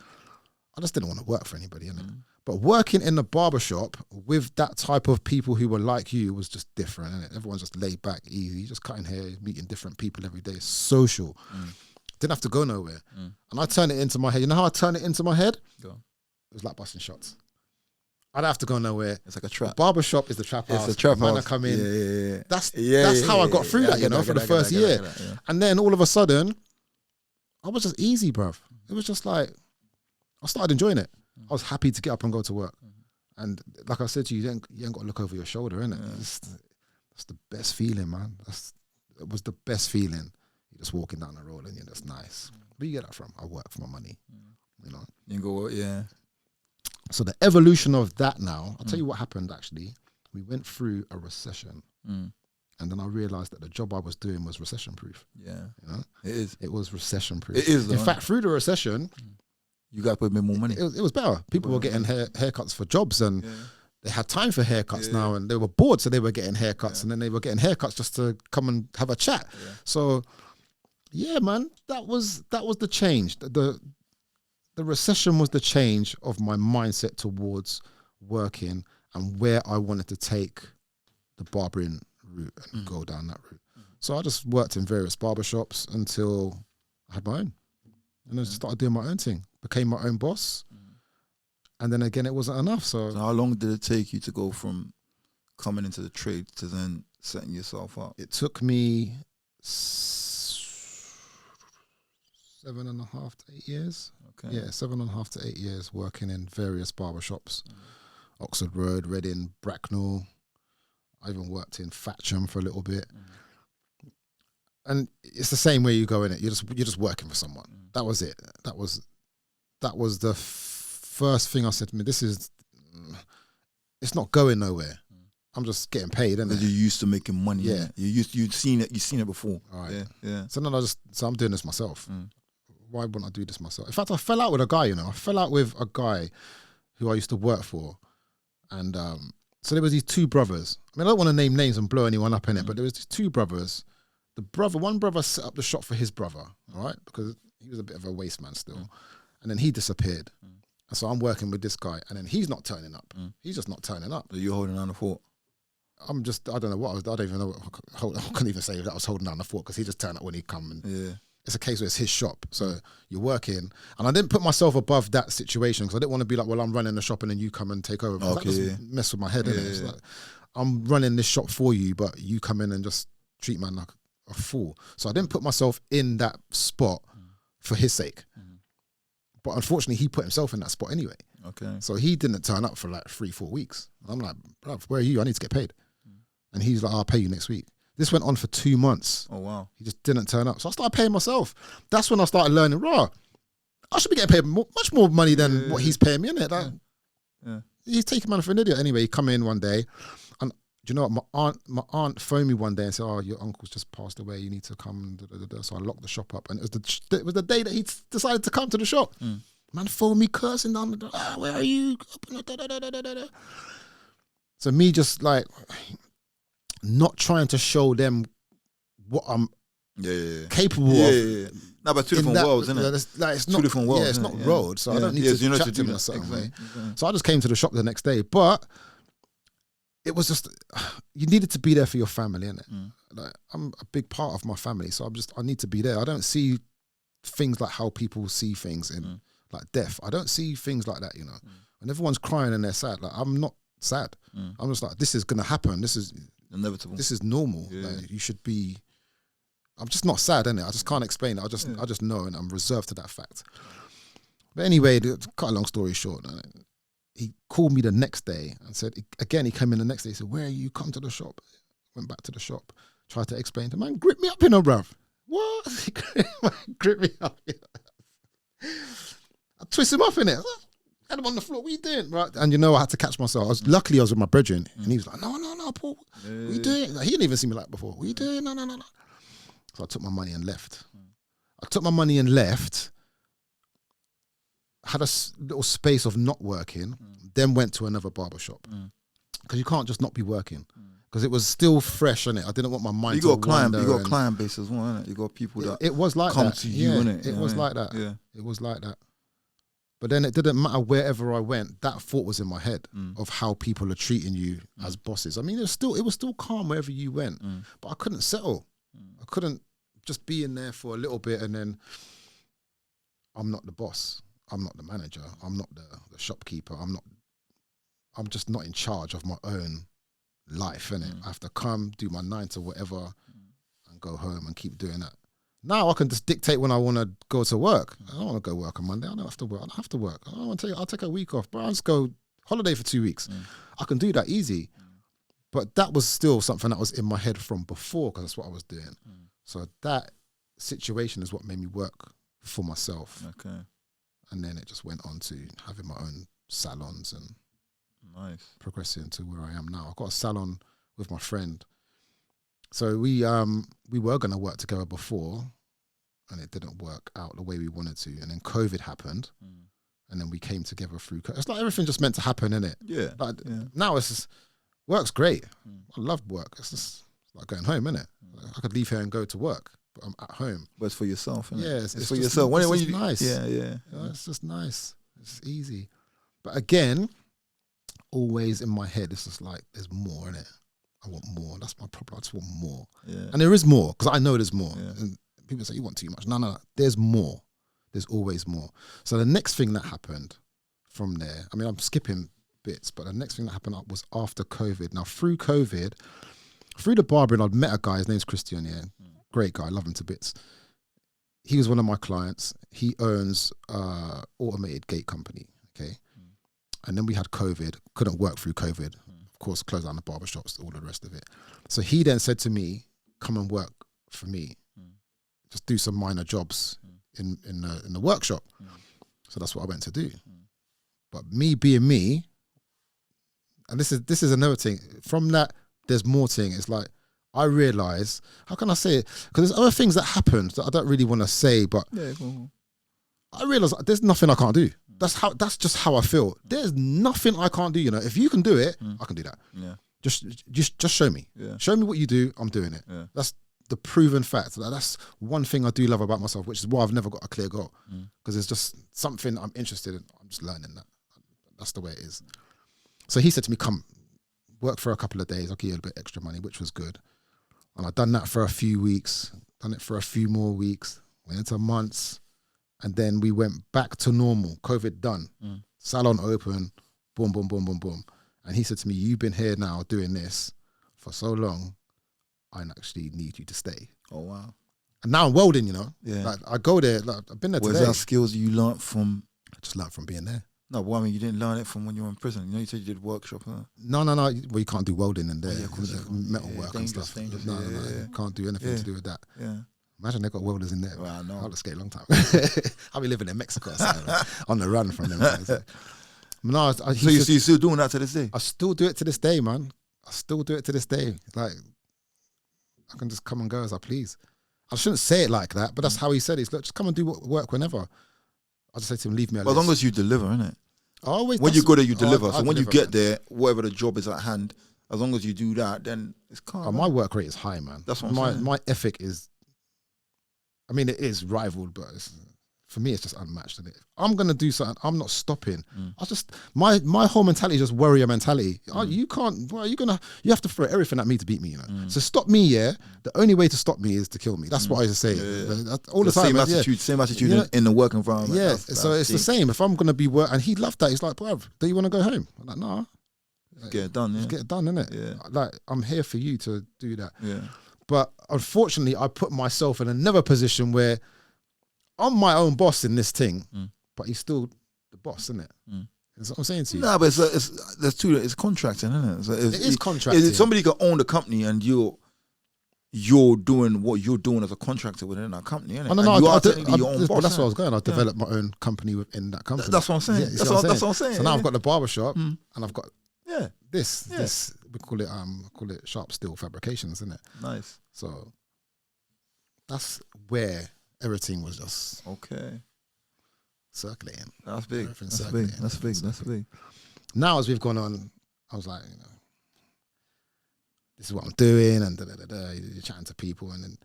I just didn't want to work for anybody, innit? But working in the barbershop with that type of people who were like you was just different, innit? Everyone's just laid back, easy, just cutting hair, meeting different people every day, social. Didn't have to go nowhere. And I turned it into my head. You know how I turned it into my head? Go on. It was like busting shots. I don't have to go nowhere. It's like a trap. The barbershop is the trap house. It's a trap house. Man, I come in. Yeah. That's how I got through that, you know, for the first year. And then all of a sudden, I was just easy, bruv. It was just like, I started enjoying it. I was happy to get up and go to work. And like I said to you, you ain't got to look over your shoulder, innit? That's the best feeling, man. It was the best feeling. You're just walking down the road and you're just nice. Where you get that from? I work for my money, you know? You go, yeah. So the evolution of that now, I'll tell you what happened actually. We went through a recession. And then I realized that the job I was doing was recession proof. Yeah. You know? It is. It was recession proof. It is, though, in fact, through the recession, you got to put a bit more money. It was better. People were getting haircuts for jobs, and they had time for haircuts now, and they were bored, so they were getting haircuts, and then they were getting haircuts just to come and have a chat. So, yeah, man, that was the change. The recession was the change of my mindset towards working and where I wanted to take the barbering route and go down that route. So I just worked in various barbershops until I had my own. And I just started doing my own thing, became my own boss. And then again, it wasn't enough. So how long did it take you to go from coming into the trade to then setting yourself up? It took me 7.5 to 8 years. Okay. Yeah, 7.5 to 8 years working in various barbershops. Oxford Road, Reading, Bracknell. I even worked in Fatcham for a little bit. And it's the same way you go in it. You're just working for someone. That was it. That was the first thing I said to me. It's not going nowhere. I'm just getting paid, isn't it? You're used to making money. Yeah, you've seen it before. All right. Yeah. So then I'm doing this myself. Why wouldn't I do this myself? In fact, I fell out with a guy. You know, I fell out with a guy who I used to work for, and so there was these two brothers. I mean, I don't want to name names and blow anyone up in it, but there was these two brothers. One brother set up the shop for his brother, all right, because he was a bit of a waste man still. And then he disappeared. And so I'm working with this guy, and then he's not turning up. He's just not turning up. So you're holding down the fort? I don't know what I don't even know. I couldn't even say that I was holding down the fort, because he just turned up when he come. And it's a case where it's his shop. So you're working. And I didn't put myself above that situation, because I didn't want to be like, well, I'm running the shop and then you come and take over. That doesn't mess with my head, innit? It's like, I'm running this shop for you, but you come in and just treat man like a fool. So I didn't put myself in that spot for his sake. But unfortunately, he put himself in that spot anyway. Okay. So he didn't turn up for like 3-4 weeks. I'm like, bruv, where are you? I need to get paid. And he's like, I'll pay you next week. This went on for 2 months. Oh, wow. He just didn't turn up. So I started paying myself. That's when I started learning, I should be getting paid much more money than what he's paying me, innit? He's taking man for an idiot. Anyway, he come in one day, and do you know what? My aunt phoned me one day and said, "Oh, your uncle's just passed away. You need to come." So I locked the shop up, and it was the day that he decided to come to the shop. Man phoned me cursing down the door. Where are you? So me just like not trying to show them what I'm capable of. No, but two different worlds, isn't it? It's two different worlds. Yeah, it's not road, so I don't need to chat to him in a certain way. So I just came to the shop the next day, but it was just, you needed to be there for your family, innit? Like, I'm a big part of my family, so I need to be there. I don't see things like how people see things in like death. I don't see things like that, you know. When everyone's crying and they're sad, like I'm not sad. I'm just like, this is gonna happen. This is inevitable. This is normal. Like, you should be. I'm just not sad, innit? I just can't explain it. I just know, and I'm reserved to that fact. But anyway, to cut a long story short, he called me the next day and said, again, he came in the next day, he said, where are you? Come to the shop. Went back to the shop, tried to explain to him, man, grip me up, you know, bruv. What? Grip me up. I twist him off in it. I had him on the floor. What are you doing? Right. And you know, I had to catch myself. Luckily I was with my brethren, and he was like, no, Paul. What are you doing? Like, he didn't even see me like before. What are you doing? No. So I took my money and left. Had a little space of not working, then went to another barbershop. Because you can't just not be working. because it was still fresh, innit? I didn't want my mind you to got client, wander. you got client base as well, innit? You got people that it was like come that. to you, yeah, innit? It was like that. Yeah. It was like that. But then it didn't matter wherever I went. That thought was in my head of how people are treating you as bosses. I mean, it was still calm wherever you went, but I couldn't settle. I couldn't just be in there for a little bit and then I'm not the boss. I'm not the manager. I'm not the shopkeeper. I'm just not in charge of my own life, innit? I have to come, do my 9 to whatever and go home and keep doing that. Now I can just dictate when I want to go to work. I don't want to go work on Monday. I don't have to work. I don't have to work. I'll take a week off, but I'll just go holiday for 2 weeks. I can do that easy. But that was still something that was in my head from before because that's what I was doing. So that situation is what made me work for myself. Okay. And then it just went on to having my own salons and progressing to where I am now. I've got a salon with my friend. So we were going to work together before and it didn't work out the way we wanted to. And then COVID happened and then we came together through. It's like everything just meant to happen, innit? Yeah. Like now it's just, work's great. I love work. It's just like going home, innit? I could leave here and go to work, but I'm at home. But it's for yourself, innit? Yeah, it's for just, yourself. It's just nice. Yeah. It's just nice. It's easy. But again, always in my head, it's just like, there's more, innit? I want more. That's my problem. I just want more. Yeah. And there is more, because I know there's more. Yeah. And people say, you want too much. No. There's more. There's always more. So the next thing that happened from there, I mean, I'm skipping bits, but the next thing that happened was after COVID. Now, through COVID, through the barbering, I'd met a guy, his name's Christian, great guy, love him to bits. He was one of my clients. He owns automated gate company, okay? And then we had COVID, couldn't work through COVID. Of course, closed down the barbershops, all the rest of it. So he then said to me, come and work for me. Just do some minor jobs in the workshop. So that's what I went to do. But me being me, and this is another thing, from that, there's more thing. It's like, I realise, how can I say it? Because there's other things that happened that I don't really want to say, but I realise there's nothing I can't do. That's just how I feel. There's nothing I can't do, you know. If you can do it, I can do that. Yeah. Just show me. Yeah. Show me what you do, I'm doing it. Yeah. That's the proven fact. That's one thing I do love about myself, which is why I've never got a clear goal. Because it's just something I'm interested in. I'm just learning that. That's the way it is. So he said to me, come, work for a couple of days. I'll give you a bit extra money, which was good. And I'd done that for a few weeks, done it for a few more weeks, went into months. And then we went back to normal. COVID done. Salon open. Boom, boom, boom, boom, boom. And he said to me, you've been here now doing this for so long, I actually need you to stay. Oh, wow. And now I'm welding, you know. Yeah. Like, I go there, like, I've been there today. Was that skills you learnt from? I just learnt from being there. No, well, I mean, you didn't learn it from when you were in prison. You know, you said you did workshop, huh? No. Well, you can't do welding in there. Metal work and stuff. No, you can't do anything to do with that. Yeah. Imagine they got welders in there. Well, no. I'll escape a long time. I'll be living in Mexico on the run from them guys. No, so you're still doing that to this day? I still do it to this day, man. I still do it to this day. Like, I can just come and go as I please. I shouldn't say it like that, but that's how he said it. He's like, just come and do work whenever. I just say to him, leave me alone. As long as you deliver, innit? When you go there, you deliver. So when you get there, whatever the job is at hand, as long as you do that, then it's calm. My work rate is high, man. That's what I'm saying. My ethic is, I mean, it is rivaled, but for me, it's just unmatched. And I'm going to do something, I'm not stopping. My whole mentality is just warrior mentality. You can't, well, you have to throw everything at me to beat me, you know. So stop me, the only way to stop me is to kill me. That's what I just say. All the time. Same attitude in the work environment. Yeah, so it's the same. If I'm going to be and he loved that. He's like, bruv, do you want to go home? I'm like, nah. Get it done, Just get it done, innit? Yeah. Like, I'm here for you to do that. Yeah. But unfortunately, I put myself in another position where I'm my own boss in this thing, but he's still the boss, isn't it? That's what I'm saying to you. No, but it's contracting, isn't it? So it is contracting. Somebody can own the company and you're doing what you're doing as a contractor within that company, innit? You are technically your own boss. But that's where I was going. I developed my own company within that company. That's what I'm saying. That's what I'm saying. So now I've got the barbershop and I've got this. We call it sharp steel fabrications, isn't it? Nice. So that's where everything was just circulating. That's big. That's big. Now as we've gone on, I was like, this is what I'm doing, and you're chatting to people, and then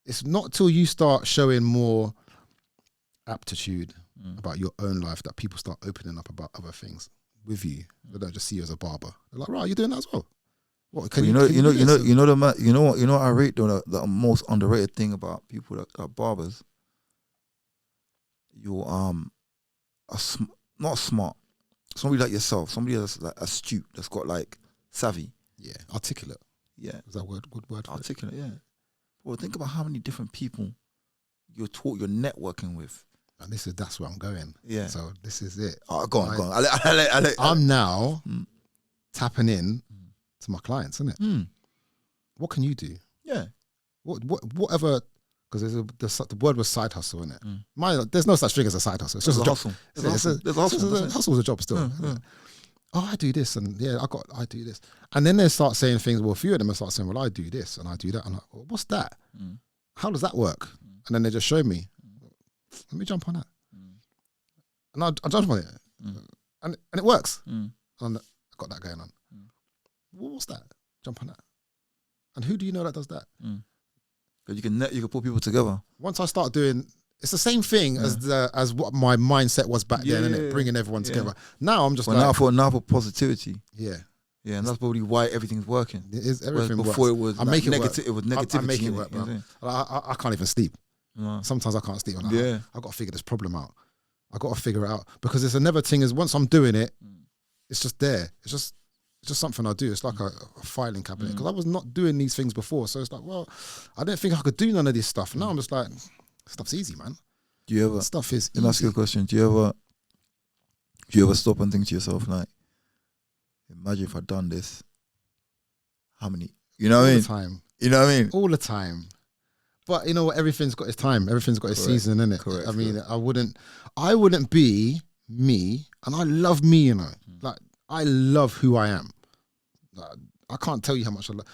it's not till you start showing more aptitude about your own life that people start opening up about other things with you. They don't just see you as a barber. They're like, right, you're doing that as well. What you know what I rate though, the most underrated thing about people that are barbers. You're not smart. Somebody like yourself, somebody that's like astute, that's got like savvy. Yeah, articulate. Yeah, is that word? Good word. Articulate. Yeah. Well, think about how many different people you're networking with. And that's where I'm going. Yeah. So this is it. Go on. I'm now tapping in to my clients, isn't it? What can you do? Yeah. Whatever. Because the word was side hustle, isn't it? There's no such thing as a side hustle. It's just a hustle. There's a hustle. Hustle is a job still. Oh, I do this, and I do this, and then they start saying things. Well, a few of them will start saying, "Well, I do this and I do that." I'm like, well, "What's that? How does that work?" And then they just show me. Let me jump on that, and I jump on it, and it works. And I got that going on. Well, what's that? Jump on that, and who do you know that does that? Because you can put people together. Once I start doing. It's the same thing as what my mindset was back then, and bringing everyone together. Now I'm just now for positivity. Yeah, and that's probably why everything's working. It is everything. Before works. it was I make it negative. It was negativity. I make it work, bro. I can't even sleep. No. Sometimes I can't sleep. I got to figure this problem out. I got to figure it out because it's another thing. Is once I'm doing it, it's just there. It's just something I do. It's like a filing cabinet because I was not doing these things before. So it's like, well, I didn't think I could do none of this stuff. Now I'm just like. Stuff's easy, man. Do you ever? Stuff is. Let me ask you a question. Do you ever stop and think to yourself like, imagine if I'd done this? How many? You know what I mean? All the time. You know what I mean? All the time. But you know what? Everything's got its time. Everything's got its season, innit? Correct. I mean, I wouldn't be me, and I love me. You know, like I love who I am. I can't tell you how much I love.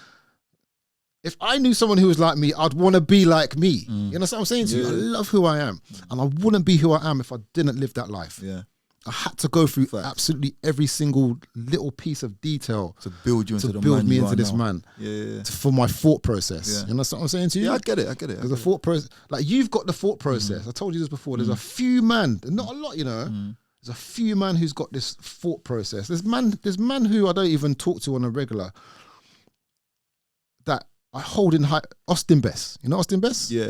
If I knew someone who was like me, I'd want to be like me. You know what I'm saying to you? I love who I am. And I wouldn't be who I am if I didn't live that life. Yeah. I had to go through absolutely every single little piece of detail to build you into this man. Yeah. For my thought process. Yeah. You know what I'm saying to you? Yeah, I get it. Because the thought process, like you've got the thought process. I told you this before. There's a few man, not a lot, you know. There's a few man who's got this thought process. There's man who I don't even talk to on a regular that I hold in high. Austin Best. You know Austin Best? Yeah.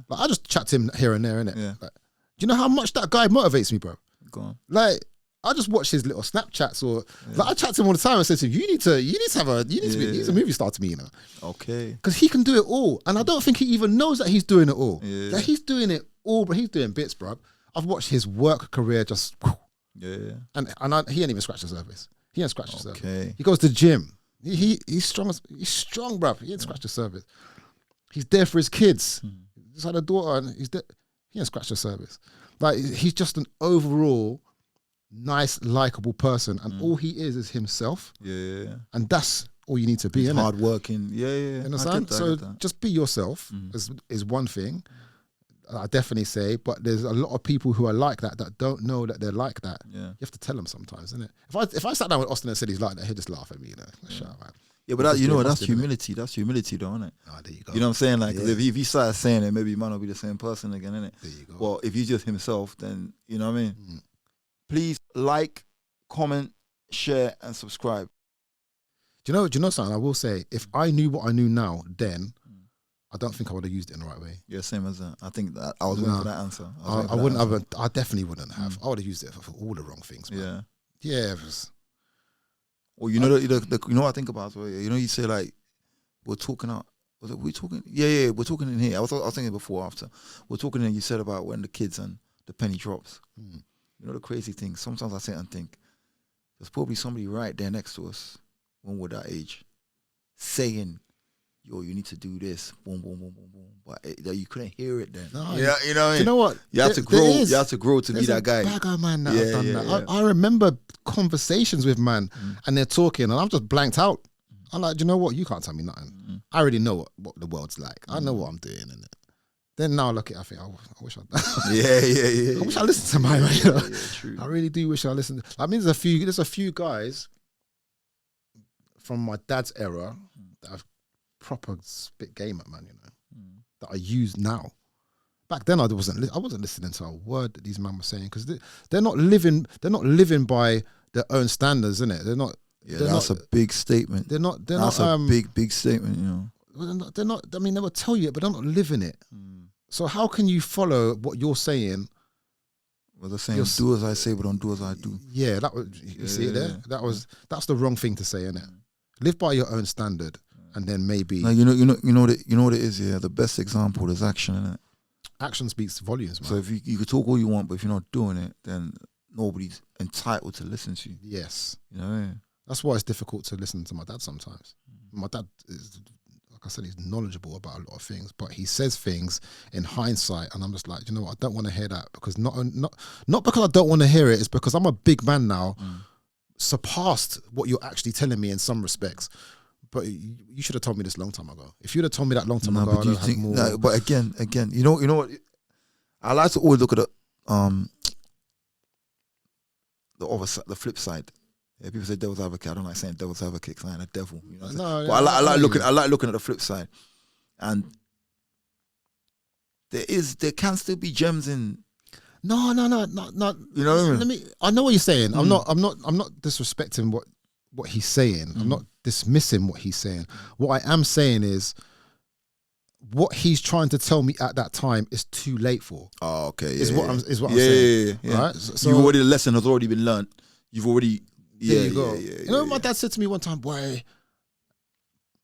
Like I just chat to him here and there, innit? Yeah. Like, do you know how much that guy motivates me, bro? Go on. Like I just watch his little Snapchats or like I chat to him all the time and say to him, you need to be a movie star to me, you know? Okay. Because he can do it all. And I don't think he even knows that he's doing it all. Yeah. Like he's doing it all, but he's doing bits, bro. I've watched his work career just and he ain't even scratched the surface. He ain't scratched the surface. He goes to the gym. He's strong. He's strong, bruv. He ain't scratched the surface. He's there for his kids. He's had a daughter, and he's there. He ain't scratched the surface. Like he's just an overall nice, likable person, and all he is himself. Yeah. And that's all you need to be. He's hard working. Yeah. You understand? So just be yourself is one thing. I definitely say, but there's a lot of people who are like that don't know that they're like that. Yeah. You have to tell them sometimes, isn't it? If I sat down with Austin and said he's like that, he'd just laugh at me, you know. Shut up, man. Yeah, but that's humility. That's humility, though, isn't it? Oh, there you go. You know what I'm saying? Like, if he started saying it, maybe he might not be the same person again, innit? There you go. Well, if he's just himself, then you know what I mean. Please like, comment, share, and subscribe. Do you know something? I will say, if I knew what I knew now, then I don't think I would have used it in the right way. Yeah, same as that. I think that I was waiting for that answer. I definitely wouldn't have. I would have used it for all the wrong things, man. Yeah. Well, you know, you know what I think about? So, you know, you say like, we're talking out. We're talking? Yeah, we're talking in here. I was thinking before, after. We're talking and you said about when the kids and the penny drops. You know the crazy thing? Sometimes I sit and think, there's probably somebody right there next to us when we're that age saying, yo, you need to do this, boom, boom, boom, boom, boom. But you couldn't hear it then. No, you know what I mean? You know what? You have to grow. You have to grow to be that guy. Bagger man that have done that. I remember conversations with man, and they're talking, and I'm just blanked out. I'm like, do you know what? You can't tell me nothing. I already know what the world's like. I know what I'm doing, and then now I look at it, I think, I wish I'd. Yeah. I wish I listened to my man. You know? True. I really do wish I listened. I mean, there's a few guys from my dad's era that I've proper spit game at, man, you know, that I use now. Back then I wasn't listening to a word that these men were saying, because they're not living by their own standards, innit? They're not. Yeah, that's a big statement. That's a big statement, you know. They're not. I mean, they will tell you it, but they're not living it. So how can you follow what you're saying? Well, they're saying, do as I say, but don't do as I do. Yeah, you see it there. That's the wrong thing to say, innit? Live by your own standard, and then maybe. Now, you know what it is. Yeah, the best example is action, innit? Action speaks volumes, man. So if you could talk all you want, but if you're not doing it, then nobody's entitled to listen to you. Yes, you know. Yeah. That's why it's difficult to listen to my dad sometimes. My dad is, like I said, he's knowledgeable about a lot of things, but he says things in hindsight, and I'm just like, you know what, I don't want to hear that, because not because I don't want to hear it, it's because I'm a big man now, surpassed what you're actually telling me in some respects. But you should have told me this a long time ago. If you'd have told me that long time ago, but I'd have more. No, but again, you know what? I like to always look at the other side, the flip side. Yeah, people say devil's advocate. I don't like saying devil's advocate because I ain't a devil. You know what but I like looking at the flip side, and there can still be gems in. No. You know what I mean? I know what you're saying. I'm not disrespecting what he's saying. I'm not dismissing what he's saying. What I am saying is, what he's trying to tell me at that time is too late for. Oh, okay. Is what I'm saying. Yeah. Right? So the lesson has already been learned. You've already. There you go. You know, my dad said to me one time, boy,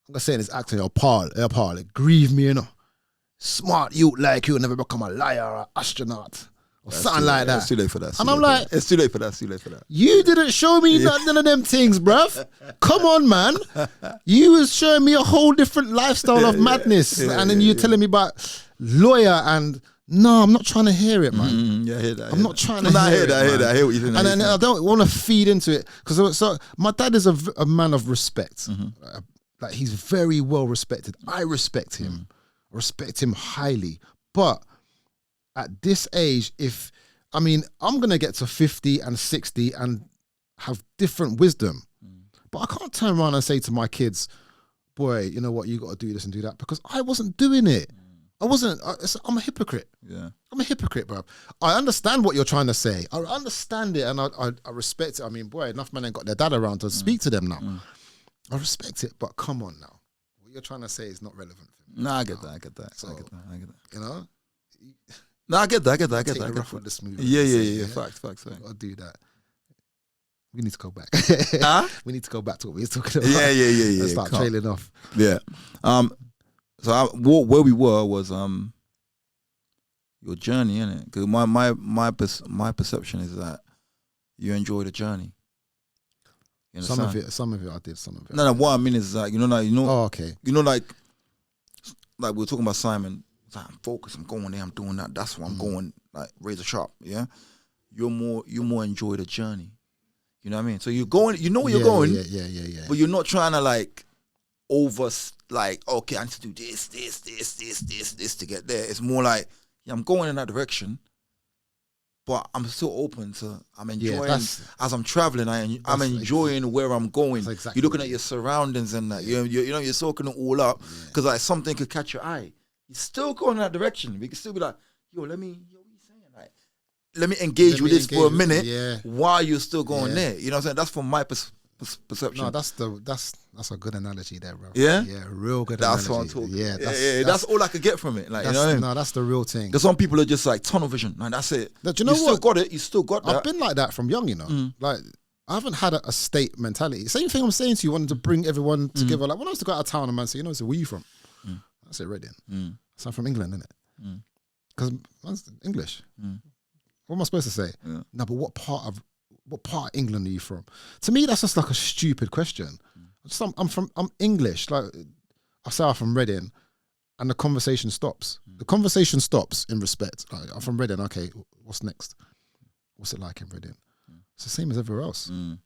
I'm saying this acting, Paul, it grieved me, you know. Smart youth like you never become a liar or an astronaut or something like that. It's too late for that. And I'm like, it's too late for that. You didn't show me none of them things, bruv. Come on, man. You was showing me a whole different lifestyle of madness. And then you're telling me about lawyer and... No, I'm not trying to hear it, man. Yeah, I hear that. I'm not trying to hear it. I hear what you're saying. And then I don't want to feed into it, because my dad is a man of respect. Like, he's very well respected. I respect him. I respect him highly. But at this age, I'm going to get to 50 and 60 and have different wisdom. But I can't turn around and say to my kids, boy, you know what, you got to do this and do that, because I wasn't doing it. I'm a hypocrite. Yeah. I'm a hypocrite, bro. I understand what you're trying to say. I understand it, and I respect it. I mean, boy, enough men ain't got their dad around to speak to them now. I respect it, but come on now. What you're trying to say is not relevant for me. No, I get that. So, I get that. You know? No, I get that. Take the rough with the smooth. Yeah. Facts. I'll do that. We need to go back. We need to go back to what we were talking about. Yeah. Let's start trailing off. Yeah. So where we were was your journey, innit? Because my perception is that you enjoy the journey. Some of it I did. Some of it. No. What I mean is that Oh, okay. Like we were talking about Simon. It's like, I'm focused. I'm going there. I'm doing that. That's where I'm going. Like razor sharp. Yeah. You more enjoy the journey. You know what I mean? So you're going. You know where you're going. Yeah. But you're not trying to like okay, I need to do this to get there. It's more like, I'm going in that direction, but I'm still open to. I'm enjoying as I'm traveling. I'm enjoying where I'm going. You're looking at your surroundings and that. You're soaking it all up, because like something could catch your eye. You're still going in that direction. We can still be like, what are you saying? Like, let me engage with this for a minute while you're still going there. You know what I'm saying? That's from my perception. No, that's a good analogy there, bro. Yeah, real good. That's analogy. what I'm talking. That's all I could get from it. Like, you know what I mean? No, that's the real thing. Because some people are just like tunnel vision. Like, that's it. Do you know what? Still got it. You still got that. I've been like that from young. You know, like I haven't had a state mentality. Same thing I'm saying to you. Wanted to bring everyone together. Like when I was to go out of town, and man say, so where you from? I said Reading. So I'm from England, innit? Because that's English. What am I supposed to say? No, but what part of England are you from? To me, that's just like a stupid question. I'm English. Like I say, I'm from Reading, and the conversation stops. The conversation stops in respect. Like, I'm from Reading. Okay, what's next? What's it like in Reading? It's the same as everywhere else. I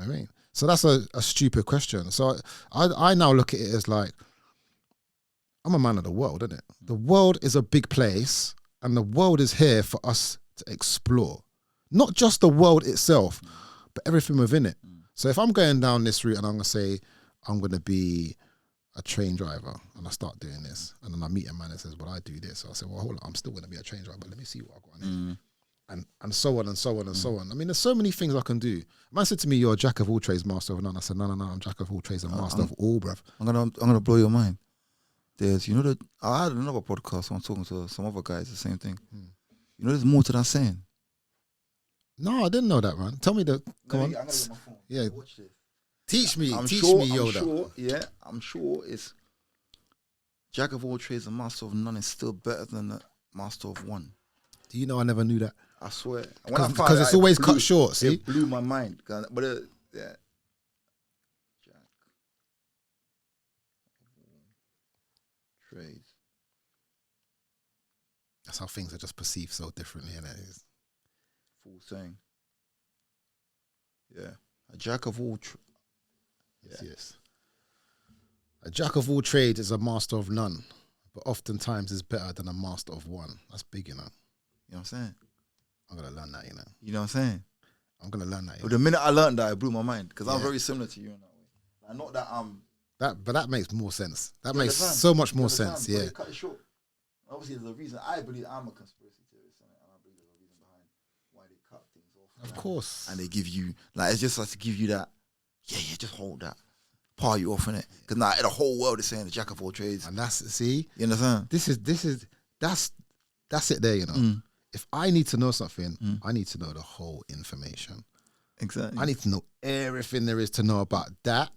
mean, so that's a stupid question. So I now look at it as like, I'm a man of the world, isn't it? The world is a big place, and the world is here for us to explore. Not just the world itself, but everything within it. So if I'm going down this route and I'm going to say, I'm going to be a train driver and I start doing this, and then I meet a man that says, well, I do this. So I say, well, hold on, I'm still going to be a train driver, but let me see what I've got in it. And so on and so on and so on. I mean, there's so many things I can do. A man said to me, you're a jack of all trades, master of none. I said, no, I'm jack of all trades and master of all, bruv. I'm gonna blow your mind. There's, I had another podcast. I'm talking to some other guys, the same thing. There's more to that saying. No, I didn't know that, man. Tell me the. Come on. I'm gonna get my phone. Yeah. Watch this. Teach me, I'm Yoda. I'm sure it's jack of all trades and master of none is still better than the master of one. Do you know I never knew that? I swear. Because it's always cut short, see? It blew my mind. But yeah. Jack of all trades. That's how things are just perceived so differently, innit? Full saying. Yeah. A jack of all Yes. A jack of all trades is a master of none, but oftentimes is better than a master of one. That's big, You know what I'm saying? I'm going to learn that, You know what I'm saying? I'm going to learn that. But the minute I learned that, it blew my mind because I'm very similar to you in that way. Like, not that But that makes more sense. That makes so much more sense, yeah. Cut it short. Obviously, there's a reason. I believe I'm a conspiracy theorist, and I believe there's a reason behind why they cut things off. Of course. And they give you, it's just like to give you that, just hold that. Party off in it. Because now the whole world is saying the jack of all trades. And see? You understand? That's it there, If I need to know something, I need to know the whole information. Exactly. I need to know everything there is to know about that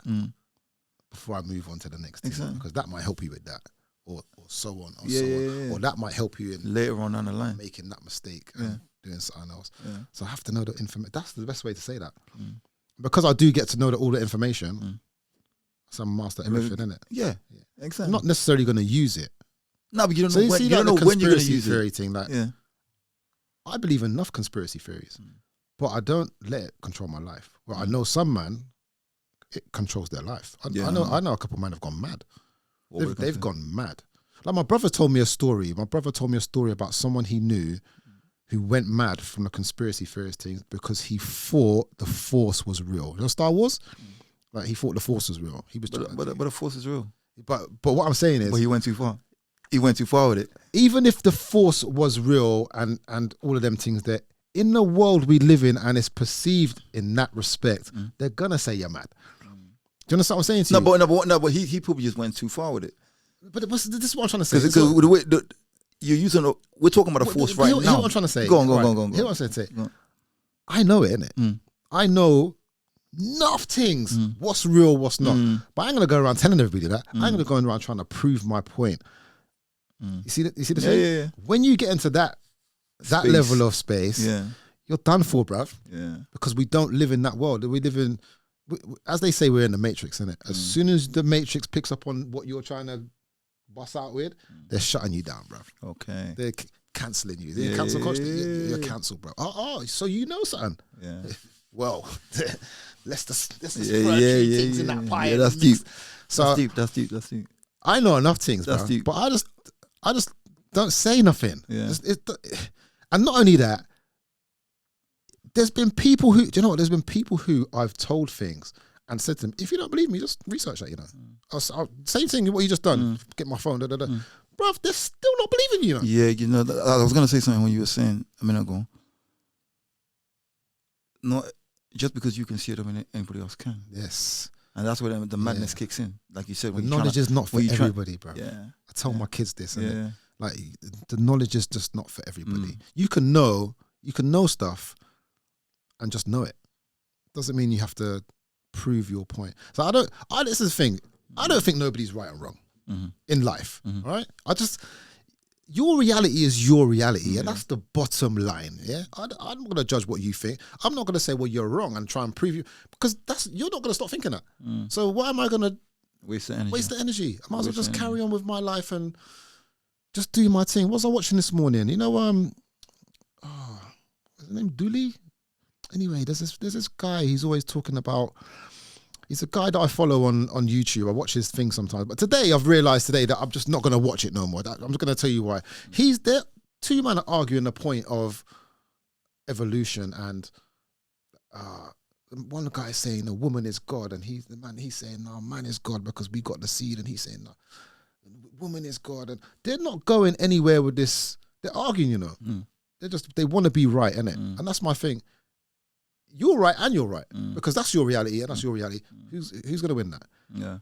before I move on to the next thing. Because that might help you with that. Or so on, or so on. Or that might help you in later on down the line making that mistake and doing something else. So I have to know the information. That's the best way to say that. Because I do get to know all the information, so I'm master everything, innit? Yeah, exactly. I'm not necessarily going to use it. No, but you don't know when, you don't know when you're going to use theory it. Thing, I believe in enough conspiracy theories, but I don't let it control my life. Well, I know some man, it controls their life. I know a couple of men have gone mad. They've gone mad. Like my brother told me a story. My brother told me a story about someone he knew who went mad from the conspiracy theorist things because he thought the Force was real. You know Star Wars? Like he thought the Force was real. He was, but the Force is real. But what I'm saying is, but he went too far. He went too far with it. Even if the Force was real and all of them things, that in the world we live in and it's perceived in that respect, they're gonna say you're mad. Do you understand what I'm saying to you? No, but he probably just went too far with it. But this is what I'm trying to say. Because the way you're using, we're talking about the Force right now. Here's what I'm trying to say. Go on. Here's what I'm trying to say. I know it, innit? I know enough things. What's real, what's not. But I ain't gonna go around telling everybody that. I ain't gonna go around trying to prove my point. You see the thing? Yeah. When you get into that level of space, you're done for, bruv. Yeah. Because we don't live in that world. We live in, as they say, we're in the Matrix, innit? As soon as the Matrix picks up on what you're trying to bust out with, they're shutting you down, bruv. Okay. They're cancelling you. They're cancel culture. You're cancelled, bro. Oh, so you know something? Yeah. Well, let's just throw a few things in that pie. Yeah, that's deep. So that's deep. I know enough things, that's bro. Deep. But I just don't say nothing. Yeah. And not only that, there's been people who, do you know what? There's been people who I've told things and said to them, if you don't believe me, just research that, Same thing, what you just done. Get my phone, Bruv, they're still not believing you. Yeah, I was going to say something when you were saying a minute ago. Not just because you can see it, I mean, anybody else can. Yes. And that's where the madness kicks in. Like you said, when knowledge is not for everybody, bro. Yeah. I tell my kids this. Like, the knowledge is just not for everybody. You can know stuff and just know it. Doesn't mean you have to prove your point. So this is the thing. I don't think nobody's right or wrong in life. All right? Your reality is your reality, and that's the bottom line. Yeah, I'm not going to judge what you think. I'm not going to say, well, you're wrong and try and prove you, because you're not going to stop thinking that. So why am I going to waste the energy? I might as well just carry on with my life and just do my thing. What was I watching this morning? What's his name? Dooley? Anyway, there's this guy. He's always talking about. He's a guy that I follow on YouTube. I watch his thing sometimes. But today, I've realised that I'm just not going to watch it no more. I'm just going to tell you why. He's there. Two men are arguing the point of evolution and one guy is saying a woman is God, and he's saying no, man is God because we got the seed, and he's saying no, woman is God, and they're not going anywhere with this. They're arguing, you know. They want to be right, innit? And that's my thing. You're right and you're right because that's your reality and that's your reality. Who's going to win that? Yeah.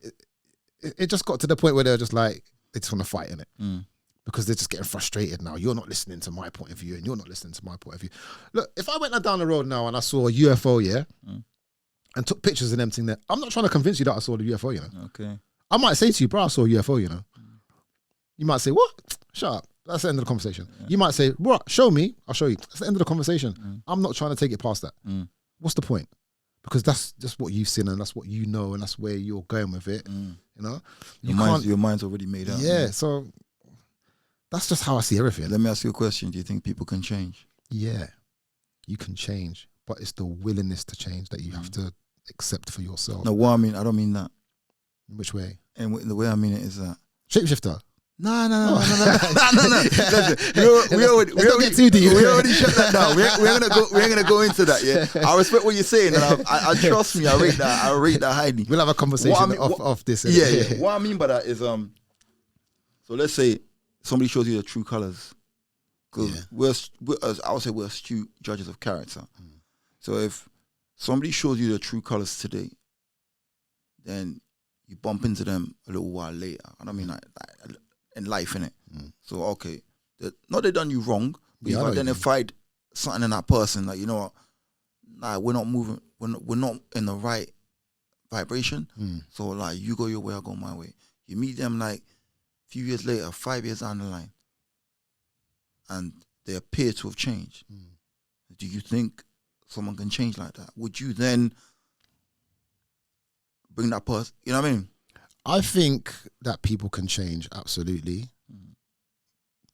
It just got to the point where they're just like, they just want to fight, innit? Because they're just getting frustrated now. You're not listening to my point of view and you're not listening to my point of view. Look, if I went down the road now and I saw a UFO, and took pictures and everything there, I'm not trying to convince you that I saw the UFO, you know? Okay. I might say to you, bro, I saw a UFO, you know? You might say, what? Shut up. That's the end of the conversation. Yeah. You might say, bro, show me. I'll show you. That's the end of the conversation. I'm not trying to take it past that. What's the point? Because that's just what you've seen and that's what you know and that's where you're going with it. You know? Your mind's already made up. Yeah, so that's just how I see everything. Let me ask you a question. Do you think people can change? Yeah, you can change. But it's the willingness to change that you have to accept for yourself. No, what I mean, I don't mean that. In which way? And the way I mean it is that shapeshifter. No. We already shut that down. We're gonna go into that. Yeah, I respect what you're saying, and I trust me. I rate that highly. We'll have a conversation off this. Yeah. What I mean by that is so let's say somebody shows you the true colors, because I would say we're astute judges of character. So if somebody shows you the true colors today, then you bump into them a little while later. I don't mean like in life, innit? So, okay, not they done you wrong, but you've identified something in that person that, you know what, nah, we're not moving, we're not in the right vibration. So, like, you go your way, I go my way. You meet them, like, a few years later, 5 years down the line, and they appear to have changed. Do you think someone can change like that? Would you then bring that person, you know what I mean? I think that people can change, absolutely,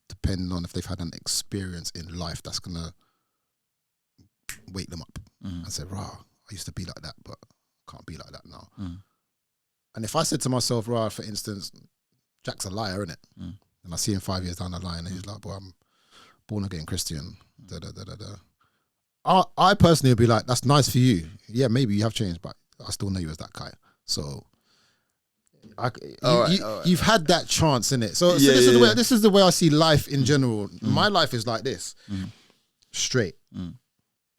depending on if they've had an experience in life that's going to wake them up and say, rah, I used to be like that, but I can't be like that now. And if I said to myself, rah, for instance, Jack's a liar, innit? And I see him 5 years down the line and he's like, boy, I'm born again Christian, I personally would be like, that's nice for you. Yeah, maybe you have changed, but I still know you as that guy. So you've had that chance, innit? So this is the way I see life in general. My life is like this, straight.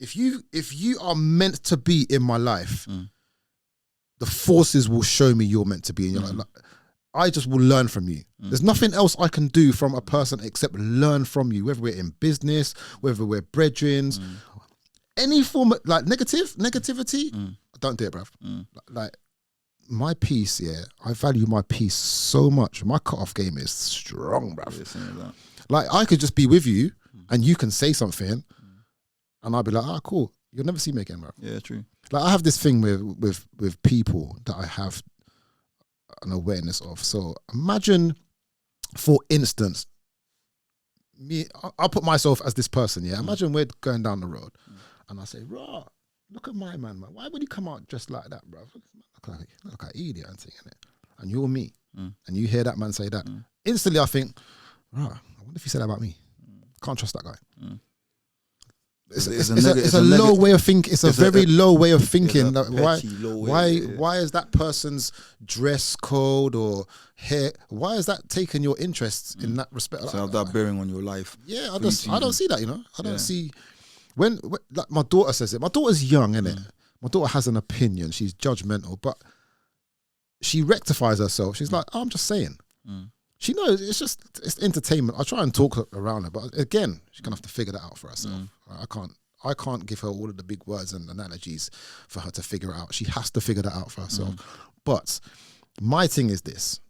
If you are meant to be in my life, the forces will show me you're meant to be in your life. I just will learn from you. There's nothing else I can do from a person except learn from you, whether we're in business, whether we're brethrens, any form of like negativity, don't do it, bruv. Like, my peace, I value my peace so much. My cut-off game is strong, bruv. Like, I could just be with you and you can say something and I'll be like, cool. You'll never see me again, bruv. Yeah, true. Like, I have this thing with people that I have an awareness of. So imagine, for instance, I'll put myself as this person, Imagine we're going down the road and I say, rah, look at my man. Why would he come out dressed like that, bruv? Look like idiot and thing, innit? And you're me. And you hear that man say that. Instantly I think, I wonder if he said that about me. Can't trust that guy. It's a low way of thinking. It's a very low way of thinking. Why is that person's dress code or hair? Why is that taking your interest in that respect? So have that bearing on your life? Yeah, I don't see that. You know, I don't see when like my daughter says it. My daughter's young, innit? My daughter has an opinion. She's judgmental, but she rectifies herself. She's like, I'm just saying. She knows it's entertainment. I try and talk around her, but again, she's gonna have to figure that out for herself. I can't give her all of the big words and analogies for her to figure it out. She has to figure that out for herself. But my thing is this.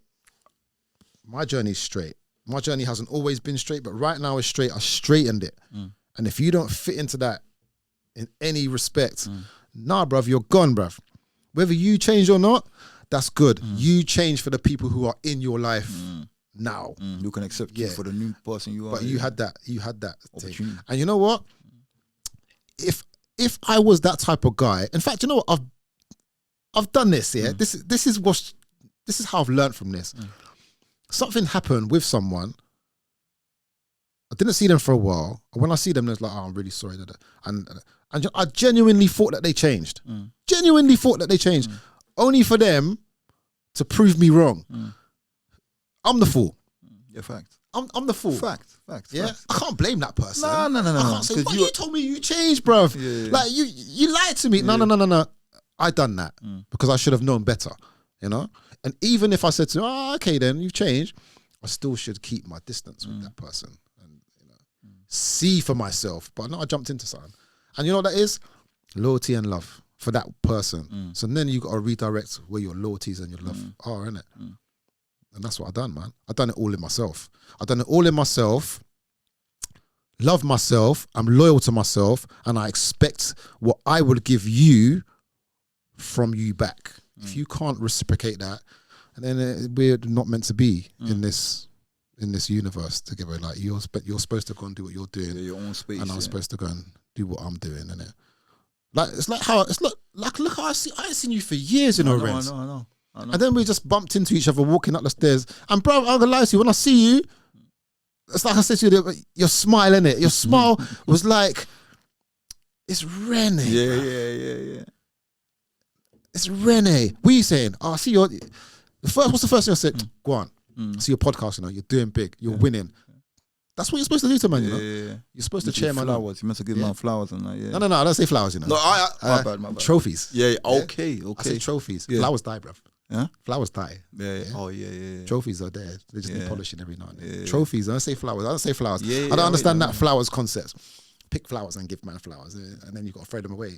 My journey is straight. My journey hasn't always been straight, but right now it's straight. I straightened it. And if you don't fit into that in any respect, nah, bruv, you're gone, bruv. Whether you change or not, that's good. You change for the people who are in your life now. You can accept you for the new person you are. But you had that thing. And you know what? If I was that type of guy, in fact, you know what? I've done this, This is how I've learned from this. Something happened with someone. I didn't see them for a while. When I see them, it's like, I'm really sorry. And And I genuinely thought that they changed. Genuinely thought that they changed. Only for them to prove me wrong. I'm the fool. Yeah, fact. I'm the fool. Fact. Yeah, fact. I can't blame that person. No. I can't say, but you told me you changed, bruv. Yeah. Like you lied to me. No. I done that because I should have known better, you know. And even if I said to him, oh, okay, then you've changed, I still should keep my distance with that person and see for myself. But no, I jumped into something, and you know what that is? Loyalty and love for that person. So then you got to redirect where your loyalties and your love are, innit? And that's what I done, man. I done it all in myself. Love myself. I'm loyal to myself, and I expect what I would give you from you back. If you can't reciprocate that, and then we're not meant to be in this universe together. Like you're supposed to go and do what you're doing, your own space, and I'm supposed to go and do what I'm doing, innit? Like look how I ain't seen you for years, Rens. I know. And then we just bumped into each other walking up the stairs. And bro, I'm gonna lie to you, when I see you, it's like I said to you, your smile, innit? Your smile was like, it's Rene. Yeah. It's Rene. What are you saying? Oh, I see your what's the first thing I said? Go on. I see your podcast, you're doing big, you're winning. That's what you're supposed to do to man, Yeah. You're supposed to cheer man. Flowers. You must have given man flowers and that, yeah. No, I don't say flowers, No, my bad. Trophies. Yeah, okay. I say trophies. Yeah. Flowers die, bruv. Yeah? Flowers die. Yeah. Oh, yeah. Trophies are there. They just need Yeah. polishing every now and then. Yeah. Trophies. I don't say flowers. Yeah, I don't understand that flowers concept. Pick flowers and give man flowers, and then you got to throw them away.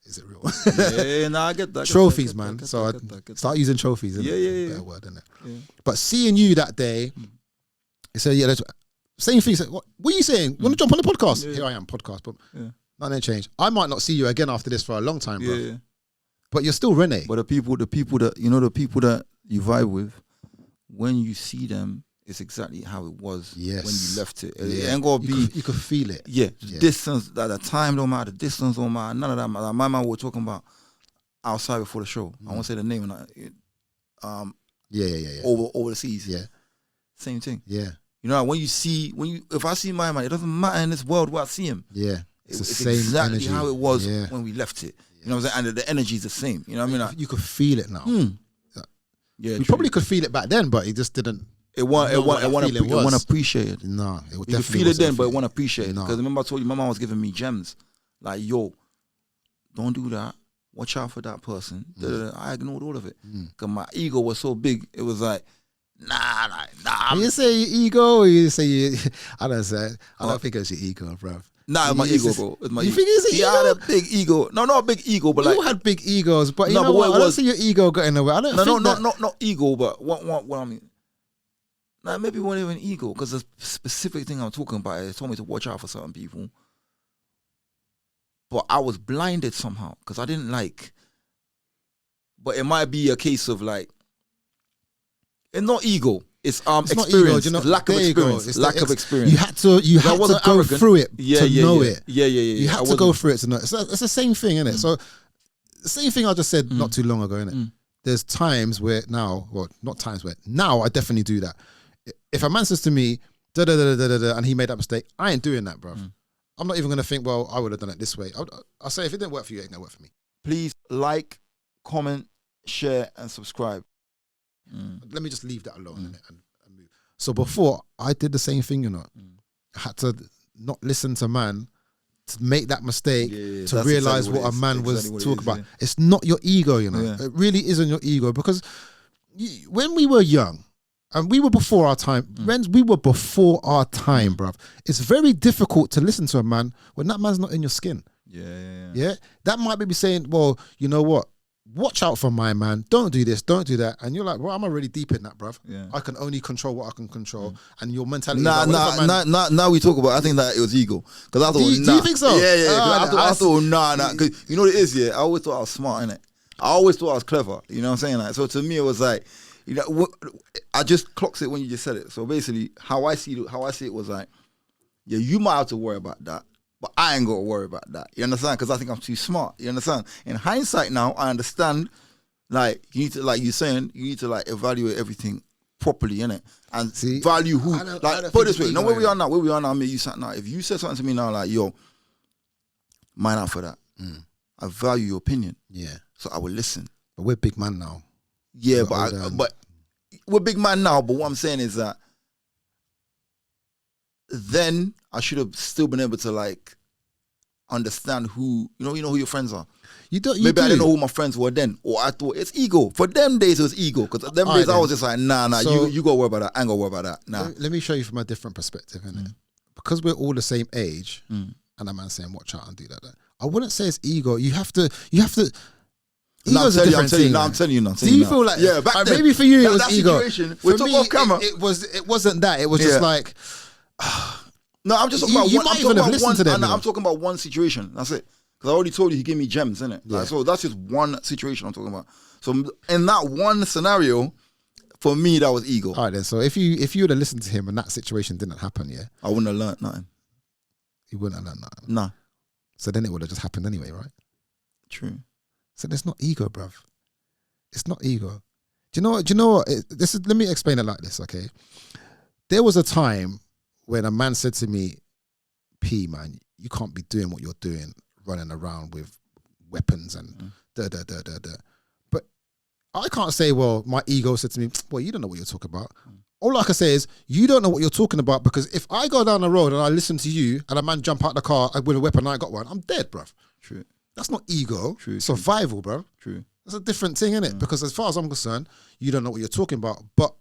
Is it real? I get that. Trophies, man. So I start using trophies. Yeah. Better word, isn't it? Yeah. But seeing you that day, so yeah, same thing. What are you saying? Want to jump on the podcast? Yeah. Here I am, podcast. But nothing changed. I might not see you again after this for a long time, bro. Yeah. But you're still Rene. But the people that you vibe with, when you see them, it's exactly how it was when you left it. It ain't gonna be. You could feel it. Yeah, distance. That the time don't matter. The distance don't matter. None of that matter. My man, we were talking about outside before the show. I won't say the name. Yeah. Over the seas. Yeah. Same thing. Yeah. You know, if I see my man, it doesn't matter in this world where I see him. Yeah. It's the same exactly energy. how it was when we left it. You know what I'm saying? And the energy is the same. You know what I mean? Like, you could feel it now. Yeah, we probably could feel it back then, but it just didn't. It wasn't appreciated. No, it you could feel it then, but it wasn't appreciated. Because remember I told you, my mom was giving me gems. Like, yo, don't do that. Watch out for that person. I ignored all of it. Because my ego was so big, it was like, nah. You say your ego, or you say you... I don't think it's your ego, bro. Nah, it's my ego, bro. It's my you think it's an ego? I had a big ego. No, not a big ego, but you had big egos, but you know what? I don't see your ego getting away. I don't think not ego, but what I mean. Nah, maybe it wasn't even ego, because the specific thing I'm talking about, it told me to watch out for certain people. But I was blinded somehow, because I didn't like. But it might be a case of like, it's not ego. It's experience. Ego, lack of experience. Lack of experience. You had to go through it to know it. Yeah. You had to go through it to know it. So it's the same thing, isn't it? So the same thing I just said not too long ago, isn't it? There's times where now I definitely do that. If a man says to me, and he made that mistake, I ain't doing that, bro. I'm not even gonna think, well, I would have done it this way. I'll say if it didn't work for you, it ain't gonna work for me. Please like, comment, share, and subscribe. Let me just leave that alone and move. So before, I did the same thing, I had to not listen to man to make that mistake to realize exactly what a man was talking about. It's not your ego, It really isn't your ego, because when we were young and we were before our time, we were before our time, bruv. It's very difficult to listen to a man when that man's not in your skin. Yeah. That might be saying, well, you know what? Watch out for my man. Don't do this. Don't do that. And you're like, well, I'm already deep in that, bruv. Yeah. I can only control what I can control. And your mentality. Now we talk about. I think that it was ego. Because I thought, do you think so? Yeah. I thought, nah. Because you know what it is. Yeah, I always thought I was smart, innit? I always thought I was clever. You know what I'm saying? Like, so to me, it was like, I just clocked it when you just said it. So basically, how I see it was like, yeah, you might have to worry about that. But I ain't got to worry about that. You understand? Because I think I'm too smart. You understand? In hindsight now, I understand, like, you need to, like you're saying, you need to, like, evaluate everything properly, innit? And value who, like, put it this way, where we are now, me, you sat now. If you said something to me now, like, yo, mine out for that. I value your opinion. Yeah. So I will listen. But we're big man now. Yeah, but we're big man now. But what I'm saying is that then I should have still been able to like understand who you know who your friends are. Maybe I didn't know who my friends were then, or I thought it's ego. For them days it was ego, because them days I was just like, nah, so, you gotta worry about that. I ain't gonna worry about that. Nah. Let me show you from a different perspective, innit? Because we're all the same age, and a man saying watch out and do that. I wouldn't say it's ego. You have to. Ego's a different thing. I'm telling you. Do you feel like back then, maybe for you it was ego? We're talking off camera. It wasn't that. It was just like. No, I'm just talking about one. I'm talking about one situation. That's it. Because I already told you he gave me gems, innit? Yeah. Like, so that's just one situation I'm talking about. So in that one scenario, for me, that was ego. All right then. So if you would have listened to him and that situation didn't happen, yeah, I wouldn't have learned nothing. You wouldn't have learned nothing. Nah. So then it would have just happened anyway, right? True. So it's not ego, bruv. It's not ego. Do you know what? Let me explain it like this, okay? There was a time when a man said to me, P, man, you can't be doing what you're doing, running around with weapons and da. But I can't say, well, my ego said to me, well, you don't know what you're talking about. All I can say is, you don't know what you're talking about, because if I go down the road and I listen to you and a man jump out the car with a weapon and I got one, I'm dead, bruv. True. That's not ego. True. Survival, bruv. True. That's a different thing, innit? Because as far as I'm concerned, you don't know what you're talking about. But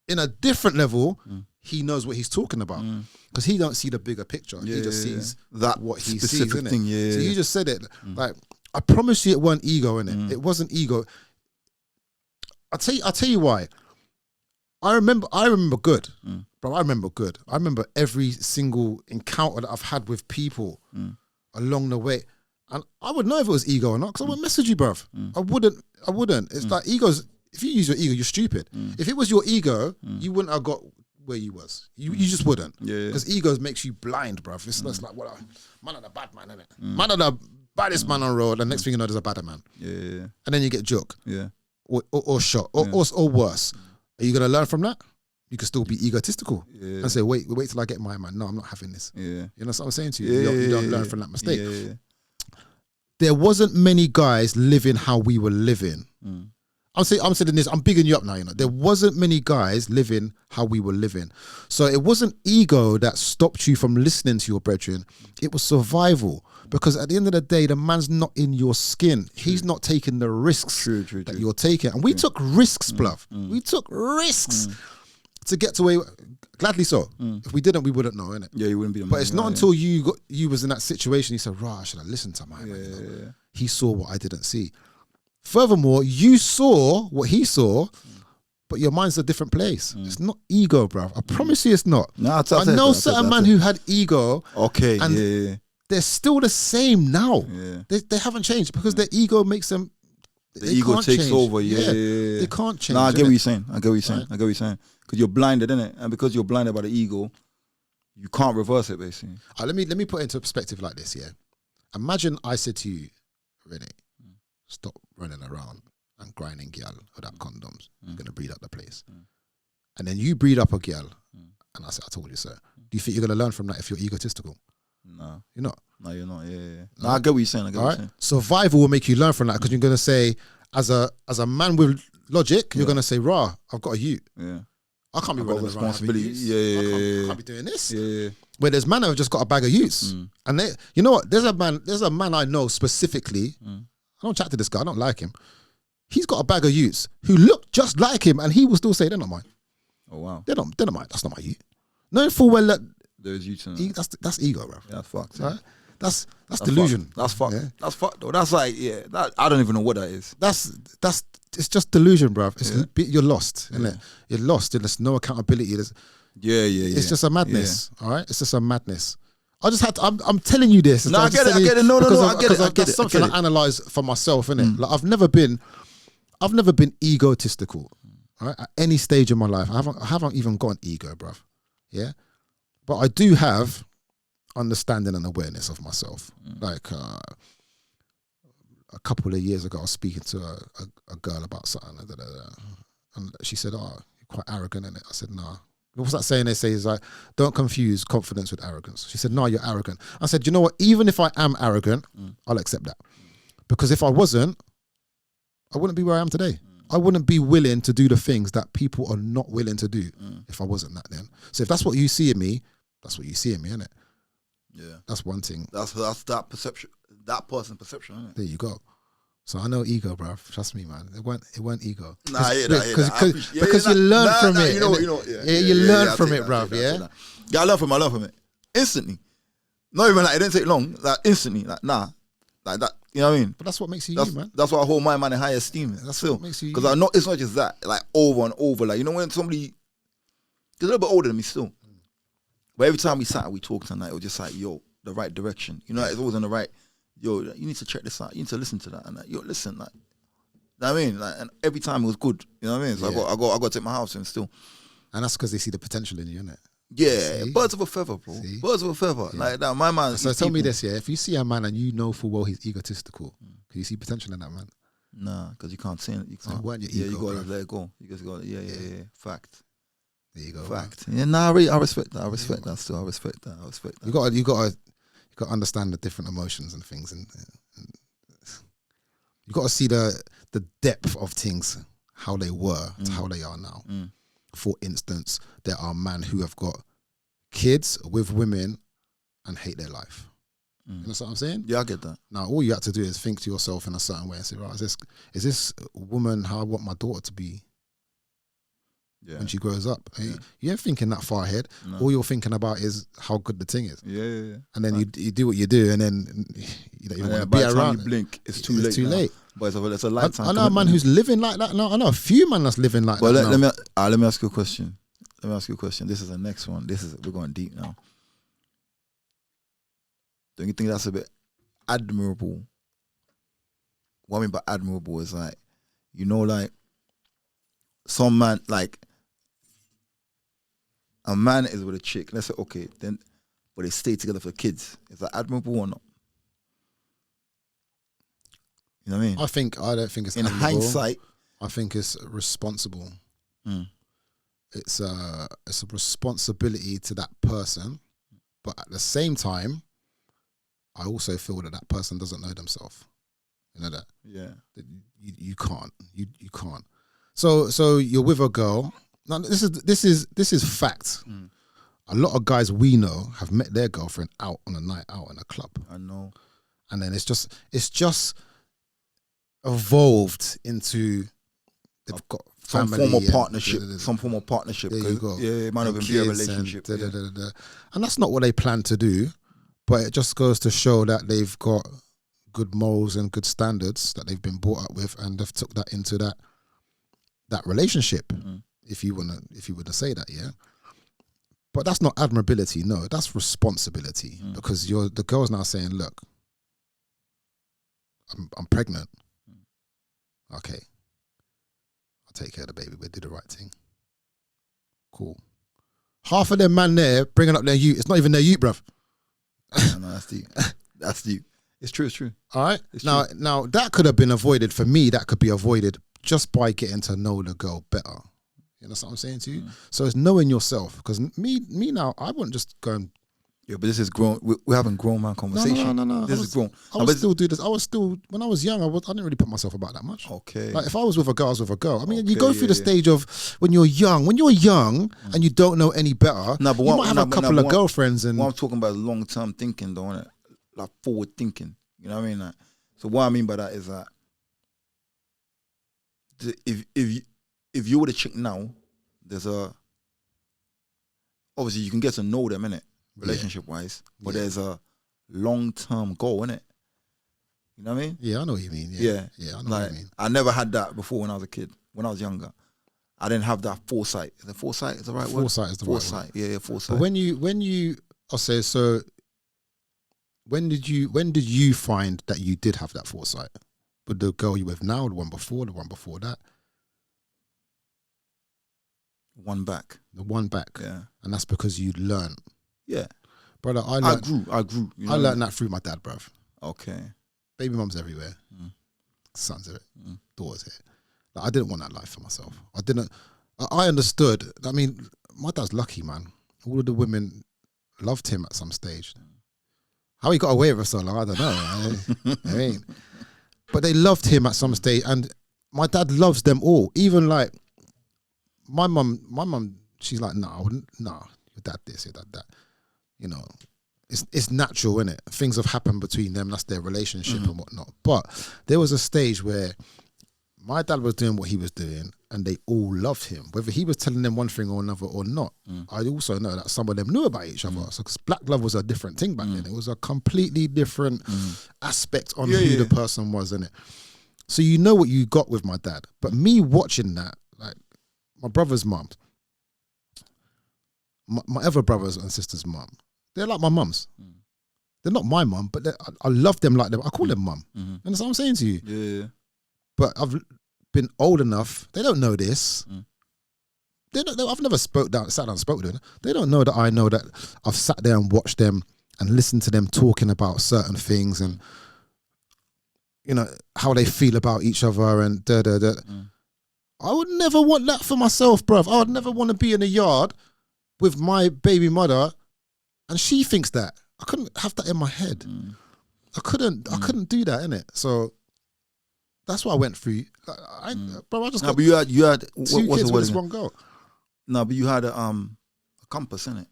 in a different level, he knows what he's talking about. Because he don't see the bigger picture. He just sees that what he sees, specific thing. So you just said it. Like, I promise you it wasn't ego, innit? It wasn't ego. I'll tell you why. I remember good. Bro, I remember good. I remember every single encounter that I've had with people along the way. And I would know if it was ego or not, because I wouldn't message you, bruv. I wouldn't. It's like egos, if you use your ego, you're stupid. If it was your ego, you wouldn't have got where you was. You just wouldn't. Because egos makes you blind, bruv. It's like, well, man of the bad man, innit? Man of the baddest man on the road, and next thing you know, there's a badder man. And then you get joke. Or shot. Or worse. Are you going to learn from that? You can still be egotistical and say, wait till I get my man. No, I'm not having this. You know what I'm saying to you? You don't learn from that mistake. There wasn't many guys living how we were living. I'm saying this, I'm bigging you up now, you know. There wasn't many guys living how we were living. So it wasn't ego that stopped you from listening to your brethren. It was survival. Because at the end of the day, the man's not in your skin. He's not taking the risks that you're taking. And we took risks, bluff. We took risks to get to where, gladly so. If we didn't, we wouldn't know, innit? Yeah, you wouldn't be the man. But it's not until you was in that situation, you said, right, I should have listened to my man. You know? He saw what I didn't see. Furthermore, you saw what he saw, but your mind's a different place. It's not ego, bruv. I promise you it's not. No, I know certain man who had ego. Okay, and they're still the same now. They haven't changed because their ego makes them. The ego takes over. They can't change. No, I get what you're saying. I get what you're saying. Because you're blinded, innit? And because you're blinded by the ego, you can't reverse it, basically. Let me put it into perspective like this. Yeah, imagine I said to you, Renee, stop running around and grinding girl without condoms. You're gonna breed up the place. And then you breed up a girl, and I said, I told you, sir. Do you think you're gonna learn from that if you're egotistical? No. You're not. No, you're not. No, I get what you're saying. All right. Survival will make you learn from that, because you're gonna say, as a man with logic, you're gonna say, rah, I've got a ute. I can't be running around having utes. I can't be doing this. Where there's man who've just got a bag of utes. And they, you know what? There's a man I know specifically. I don't chat to this guy, I don't like him. He's got a bag of utes who look just like him, and he will still say, they're not mine. Oh wow. They're not mine. That's not my ute. Knowing full well that there's utes in that's ego, bro. Yeah, that's fucked. Right? That's delusion. Fucked. That's fucked. That's fucked though. That's like, I don't even know what that is. It's just delusion, bro. You're lost, isn't it? You're lost. There's no accountability. It's just a madness. All right, it's just a madness. I just had to, I'm telling you this. No, I get it. No, I get it. That's something I analyze for myself, innit? Like I've never been egotistical, all right? At any stage in my life. I haven't even got an ego, bruv. Yeah, but I do have understanding and awareness of myself. Like a couple of years ago, I was speaking to a girl about something, and she said, "Oh, you're quite arrogant, innit?" I said, "Nah, What's that saying they say is like, don't confuse confidence with arrogance. She said, no, you're arrogant. I said, you know what? Even if I am arrogant, I'll accept that. Because if I wasn't, I wouldn't be where I am today. I wouldn't be willing to do the things that people are not willing to do if I wasn't that then. So if that's what you see in me, that's what you see in me, isn't it? Yeah. That's one thing. That's that perception, that person's perception, isn't it? There you go. So I know ego, bro. Trust me, man. It weren't ego. Nah, Because you learn from it. You learn from it, bro. Yeah. Yeah, I learn from it. Instantly. Not even like it didn't take long. Like instantly. Like like that. You know what I mean? But that's what makes you you, man. That's why I hold my man in high esteem. That's what makes you because I know it's not just that. Like over and over. Like, you know, when somebody, he's a little bit older than me still. But every time we sat and we talked tonight, it was just like, yo, the right direction. You know, it's always on the right. Yo, you need to check this out. You need to listen to that. And like, yo, listen, like, you know what I mean? Like, and every time it was good. You know what I mean? So I got to take my house in still. And that's because they see the potential in you, innit? Yeah, birds of a feather, bro. See? Birds of a feather. Yeah. Like that, my man. So tell me this, yeah. If you see a man and you know full well he's egotistical, can you see potential in that man? Nah, because you can't see it. You can't. So you got to let it go. You just got yeah. Fact. There you go. Fact. Man. Yeah, nah, I respect that. I respect that still. I respect that. You got to understand the different emotions and things, and you got to see the depth of things, how they were to how they are now. For instance, there are men who have got kids with women and hate their life. You know what I'm saying? Yeah, I get that. Now, all you have to do is think to yourself in a certain way and say, right, is this woman how I want my daughter to be when she grows up? Yeah. You ain't thinking that far ahead. No. All you're thinking about is how good the thing is. Yeah. And then you do what you do, and then you don't even want to be around. You blink, it's too late. It's too late. But it's a lifetime. I know a man who's living like that now. I know a few men that's living like that. Let me ask you a question. This is the next one. We're going deep now. Don't you think that's a bit admirable? What I mean by admirable is like, you know, like some man, like a man is with a chick. Let's say, okay, then, but they stay together for kids. Is that admirable or not? You know what I mean? I don't think it's in admirable. Hindsight. I think it's responsible. It's a responsibility to that person, but at the same time, I also feel that person doesn't know themselves. You know that? Yeah. You can't. You can't. So you're with a girl. Now this is fact. A lot of guys we know have met their girlfriend out on a night out in a club. I know. And then it's just evolved into they've got some form of partnership. Some form of partnership. There you go. Yeah, it might even be a relationship. And that's not what they plan to do, but it just goes to show that they've got good morals and good standards that they've been brought up with, and they've took that into that relationship. If you wanna say that, yeah. But that's not admirability, no, that's responsibility. Because the girl's now saying, look, I'm pregnant. Okay. I'll take care of the baby. We'll do the right thing. Cool. Half of them man there bringing up their youth. It's not even their youth, bruv. No, that's deep. That's deep. It's true. All right. Now that could have been avoided. For me, that could be avoided just by getting to know the girl better. You know what I'm saying to you? So it's knowing yourself. Because me now, I wouldn't just go and... Yeah, but this is grown. We're having grown man conversation. No. This is grown. I would still do this. I was still, when I was young, I didn't really put myself about that much. Okay. Like if I was with a girl, I was with a girl. I mean, you go through the stage of when you're young. When you're young and you don't know any better, you might have a couple of girlfriends. And what I'm talking about is long-term thinking, though, innit? Like forward thinking. You know what I mean? Like, so what I mean by that is that if you were the chick now, there's obviously you can get to know them, innit? Relationship wise, but there's a long-term goal, innit? You know what I mean? Yeah, I know what you mean. Yeah, I know what you mean. I never had that before when I was a kid. When I was younger, I didn't have that foresight. Is the foresight is the right word? Foresight is the right word. Yeah, foresight. But when you, I'll say so. When did you find that you did have that foresight? With the girl you with now, the one before that? The one back. Yeah. And that's because you learned. Yeah. Brother, I grew. You know I learned that through my dad, bruv. Okay. Baby mum's everywhere. Sons here. Daughters here. Like, I didn't want that life for myself. I understood. I mean, my dad's lucky, man. All of the women loved him at some stage. How he got away with it so long, I don't know. I mean, but they loved him at some stage, and my dad loves them all. Even like my mum, she's like, nah, your dad this, your dad that. You know, it's natural, innit? Things have happened between them. That's their relationship and whatnot. But there was a stage where my dad was doing what he was doing, and they all loved him, whether he was telling them one thing or another or not. I also know that some of them knew about each other. So, because black love was a different thing back then. It was a completely different aspect on who the person was, innit? So you know what you got with my dad. But me watching that, like my brother's mum, my other brothers and sisters' mum, they're like my mums. They're not my mum, but I love them like them. I call them mum. And that's what I'm saying to you. Yeah. But I've been old enough. They don't know this. I've never sat down and spoke to them. They don't know that I know that I've sat there and watched them and listened to them talking about certain things and, you know, how they feel about each other and da-da-da. I would never want that for myself, bruv. I would never want to be in a yard with my baby mother and she thinks that. I couldn't have that in my head. I couldn't do that, innit? So that's what I went through. Bro, I just got but you had two kids with this one girl. No, but you had a compass, innit?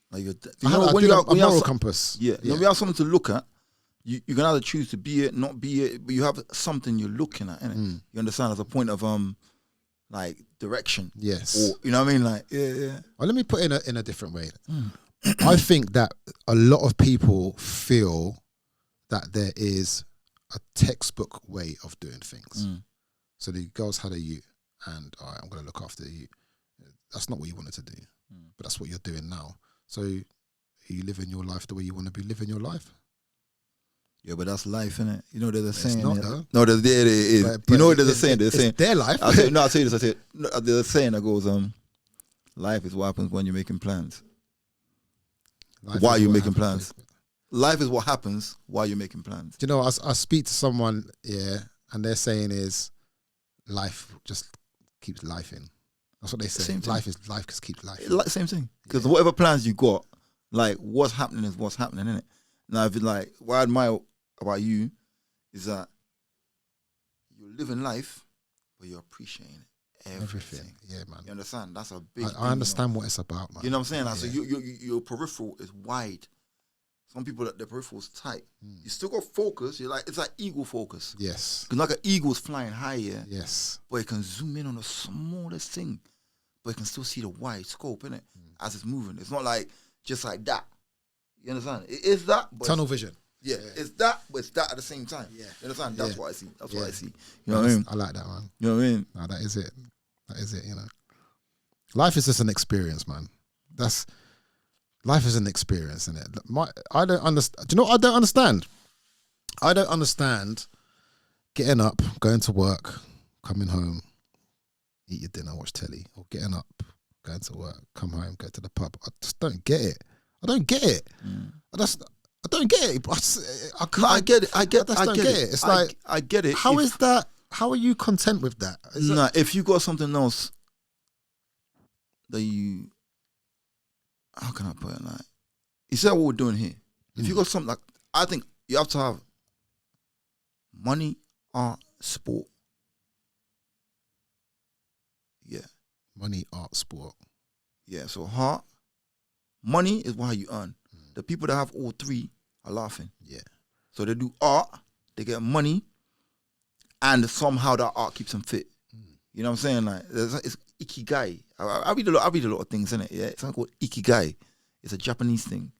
Like I had a moral compass. Yeah. No, we have something to look at. You can either choose to be it, not be it, but you have something you're looking at, innit? You understand? As a point of like direction. Yes. Or, you know what I mean? Like, yeah. Well, let me put it in a different way. I think that a lot of people feel that there is a textbook way of doing things. So the girls had a ute and all right, I'm going to look after the ute. That's not what you wanted to do, but that's what you're doing now. So are you living your life the way you want to be living your life? Yeah, but that's life, innit? You know, there's a saying. It's not, though. No, it is. But you know, there's a saying. There's a saying. It's their life. I'll tell you this. There's a saying that goes, life is what happens when you're making plans. Why are you making plans? Life is what happens while you're making plans. Do you know, I speak to someone, and their saying is, life just keeps life in. That's what they say. Life just keeps life. Same thing. Because whatever plans you got, like what's happening is what's happening, innit? Now, if it's like, what I admire about you is that you're living life, but you're appreciating everything. Yeah, man. You understand? That's a big thing, I understand what it's about, man. You know what I'm saying? Like, so your peripheral is wide. Some people, their peripheral is tight. You still got focus. You're like, it's like eagle focus. Yes. Because like an eagle's flying high, yeah? Yes. But it can zoom in on the smallest thing, but it can still see the wide scope, innit? As it's moving. It's not like, just like that. You understand? It is that, but tunnel vision. Yeah, it's that, but it's that at the same time. Yeah. You understand? That's what I see. That's what I see. You know what I mean? I like that, man. You know what I mean? No, that is it. That is it, you know. Life is just an experience, man. Life is an experience, isn't it? I don't understand. Do you know what I don't understand? I don't understand getting up, going to work, coming home, eat your dinner, watch telly, or getting up, going to work, come home, go to the pub. I just don't get it. I don't get it. I don't get it. I get it. I just don't get it. It's like, I get it. How is that? How are you content with that? If you got something else that you, how can I put it? Like, you said what we're doing here. If you got something like, I think you have to have money, art, sport. Yeah. Money, art, sport. Yeah. So heart, money is how you earn. The people that have all three are laughing. Yeah. So they do art, they get money, and somehow that art keeps them fit. You know what I'm saying? Like, it's ikigai. I read a lot of things in it. Yeah, it's something called ikigai. It's a Japanese thing.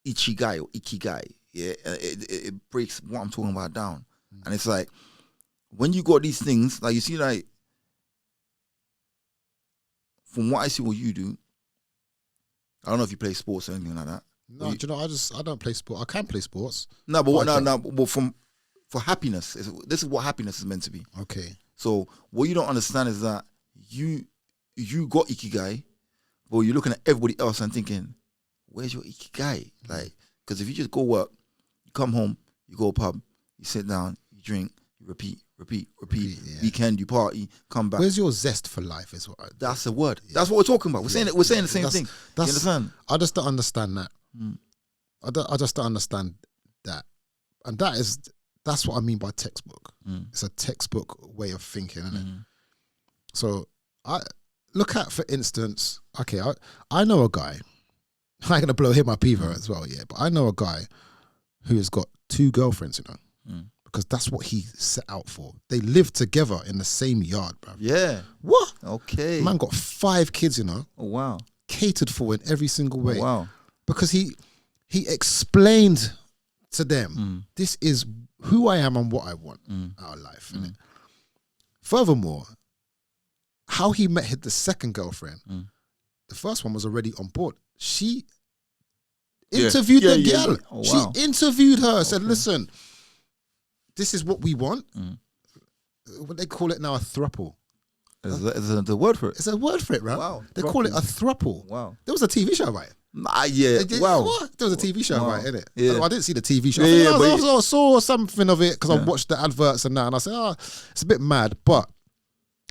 Ichigai or ikigai. Yeah, it breaks what I'm talking about down. And it's like, when you got these things, like you see, like, from what I see what you do, I don't know if you play sports or anything like that. No, do you know, I don't play sport. I can play sports. No, but for happiness, this is what happiness is meant to be. Okay. So what you don't understand is that you got ikigai, but you're looking at everybody else and thinking, where's your ikigai? Like, because if you just go work, you come home, you go pub, you sit down, you drink, you repeat, repeat. Yeah. Weekend, you party, come back. Where's your zest for life? Is what. That's the word. Yeah. That's what we're talking about. We're saying the same thing. You understand? I just don't understand that. I just don't understand that, and that's what I mean by textbook. It's a textbook way of thinking, isn't it? So I look at, for instance, okay, I know a guy. I'm gonna blow him up either as well, yeah. But I know a guy who has got 2 girlfriends, because that's what he set out for. They live together in the same yard, bro. Yeah. What? Okay. Man got 5 kids, Oh wow. Catered for in every single way. Oh, wow. Because he explained to them, this is who I am and what I want out of life. Furthermore, how he met the second girlfriend, the first one was already on board. She interviewed the girl. Yeah. Oh, wow. She interviewed her, said, listen, this is what we want. What they call it now, a throuple. Is that the word for it? It's a word for it, right? Wow. They call it a throuple. Wow. There was a TV show about it. Yeah. Wow. What? There was a TV show about it, innit? Yeah. I didn't see the TV show. I saw something of it because I watched the adverts and that, and I said, it's a bit mad, but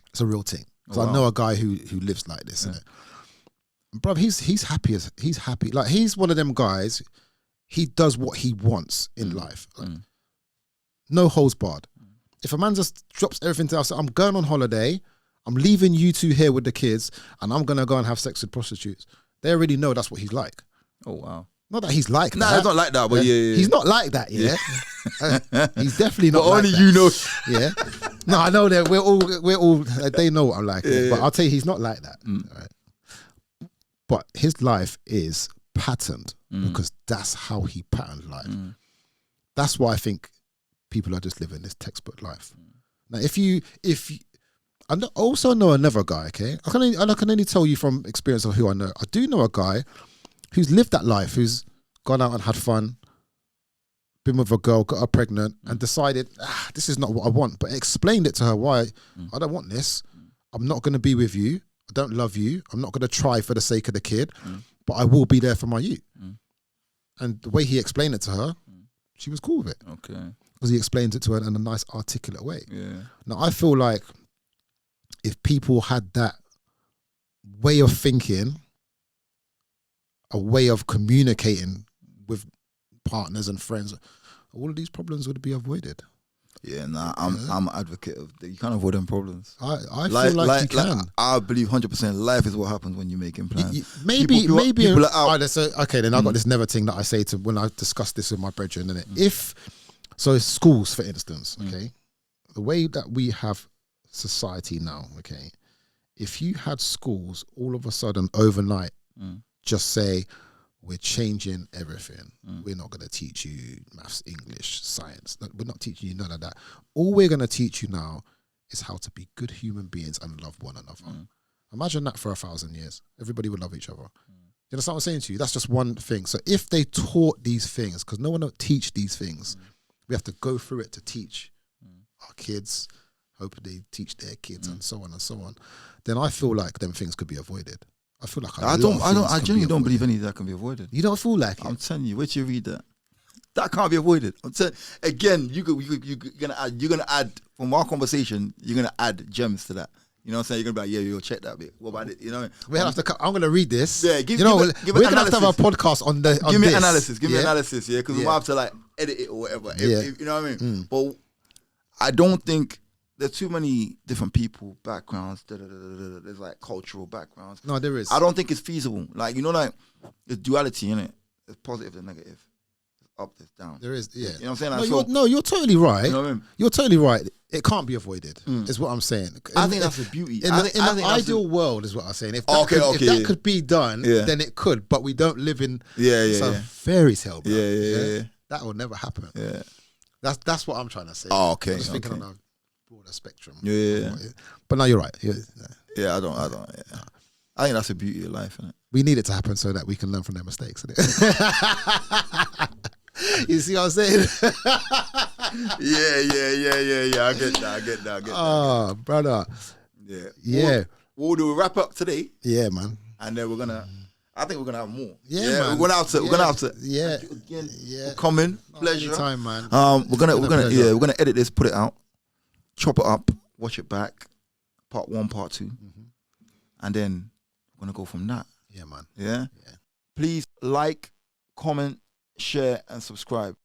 it's a real thing. Because I know a guy who lives like this, innit? Bro, he's happy. Like, he's one of them guys, he does what he wants in life. Like, no holds barred. If a man just drops everything to us, I'm going on holiday, I'm leaving you 2 here with the kids, and I'm going to go and have sex with prostitutes. They already know that's what he's like. Oh, wow. Not that he's like that. Nah, he's not like that, but yeah. He's not like that, yeah. He's definitely not but like only that. you know. Yeah. No, I know that we're all, they know what I'm like. Yeah. But I'll tell you, he's not like that. Right? But his life is patterned because that's how he patterned life. That's why I think people are just living this textbook life. Now, I also know another guy, okay? I can only tell you from experience of who I know. I do know a guy who's lived that life, who's gone out and had fun, been with a girl, got her pregnant, and decided, this is not what I want, but explained it to her why. I don't want this. I'm not going to be with you. I don't love you. I'm not going to try for the sake of the kid, but I will be there for my youth. And the way he explained it to her, she was cool with it. Okay. Because he explains it to her in a nice, articulate way. Yeah. Now, I feel like if people had that way of thinking, a way of communicating with partners and friends, all of these problems would be avoided. Yeah, nah, I'm an advocate of that. You can't avoid them problems. I feel like you can. I believe 100% life is what happens when you're making plans. Maybe people are out. Okay, then I've got this never thing that I say to when I discuss this with my brethren, innit? So schools, for instance, okay, the way that we have society now, okay, if you had schools all of a sudden overnight just say, we're changing everything. We're not going to teach you maths, English, science. We're not teaching you none of that. All we're going to teach you now is how to be good human beings and love one another. Imagine that for 1,000 years. Everybody would love each other. You understand what I'm saying to you? That's just one thing. So if they taught these things, because no one will teach these things, we have to go through it to teach our kids, hope they teach their kids and so on, then I feel like them things could be avoided. I feel like I genuinely don't believe any of that can be avoided. You don't feel like it? I'm telling you, where do you read that? That can't be avoided. I'm telling again, you're gonna add from our conversation, you're gonna add gems to that. You know what I'm saying? You're gonna be like, you'll check that bit. What about it? You know what I mean? I'm gonna read this. Yeah, we're gonna have to have a podcast on the. Give me analysis. Give me analysis. Yeah, because we might have to like edit it or whatever. If, you know what I mean? But I don't think. There's too many different people, backgrounds, there's like cultural backgrounds. No, there is. I don't think it's feasible. Like, like there's duality in it. There's positive and negative. There's up, there's down. There is, yeah. You know what I'm saying? You're totally right. You know what I mean? You're totally right. It can't be avoided, is what I'm saying. I think that's the beauty. In an ideal world is what I'm saying. If that could be done, then it could. But we don't live in some fairy tale, bro. Yeah. That will never happen. Yeah. That's what I'm trying to say. Oh, okay. I'm just thinking on a broader spectrum. Yeah. But no, you're right. Yeah, I don't. Yeah. I think that's the beauty of life, isn't it? We need it to happen so that we can learn from their mistakes, isn't it? You see what I'm saying? Yeah. I get that. Oh, brother. Yeah. We'll do a wrap up today. Yeah, man. And then I think we're gonna have more. Yeah, man. We're gonna have to. Yeah. Again, yeah. Coming. Pleasure. Anytime, man. We're gonna edit this, put it out. chop it up, watch it back, part 1, part 2, and then we're gonna go from that. Yeah, man. Yeah. Yeah. Please like, comment, share, and subscribe.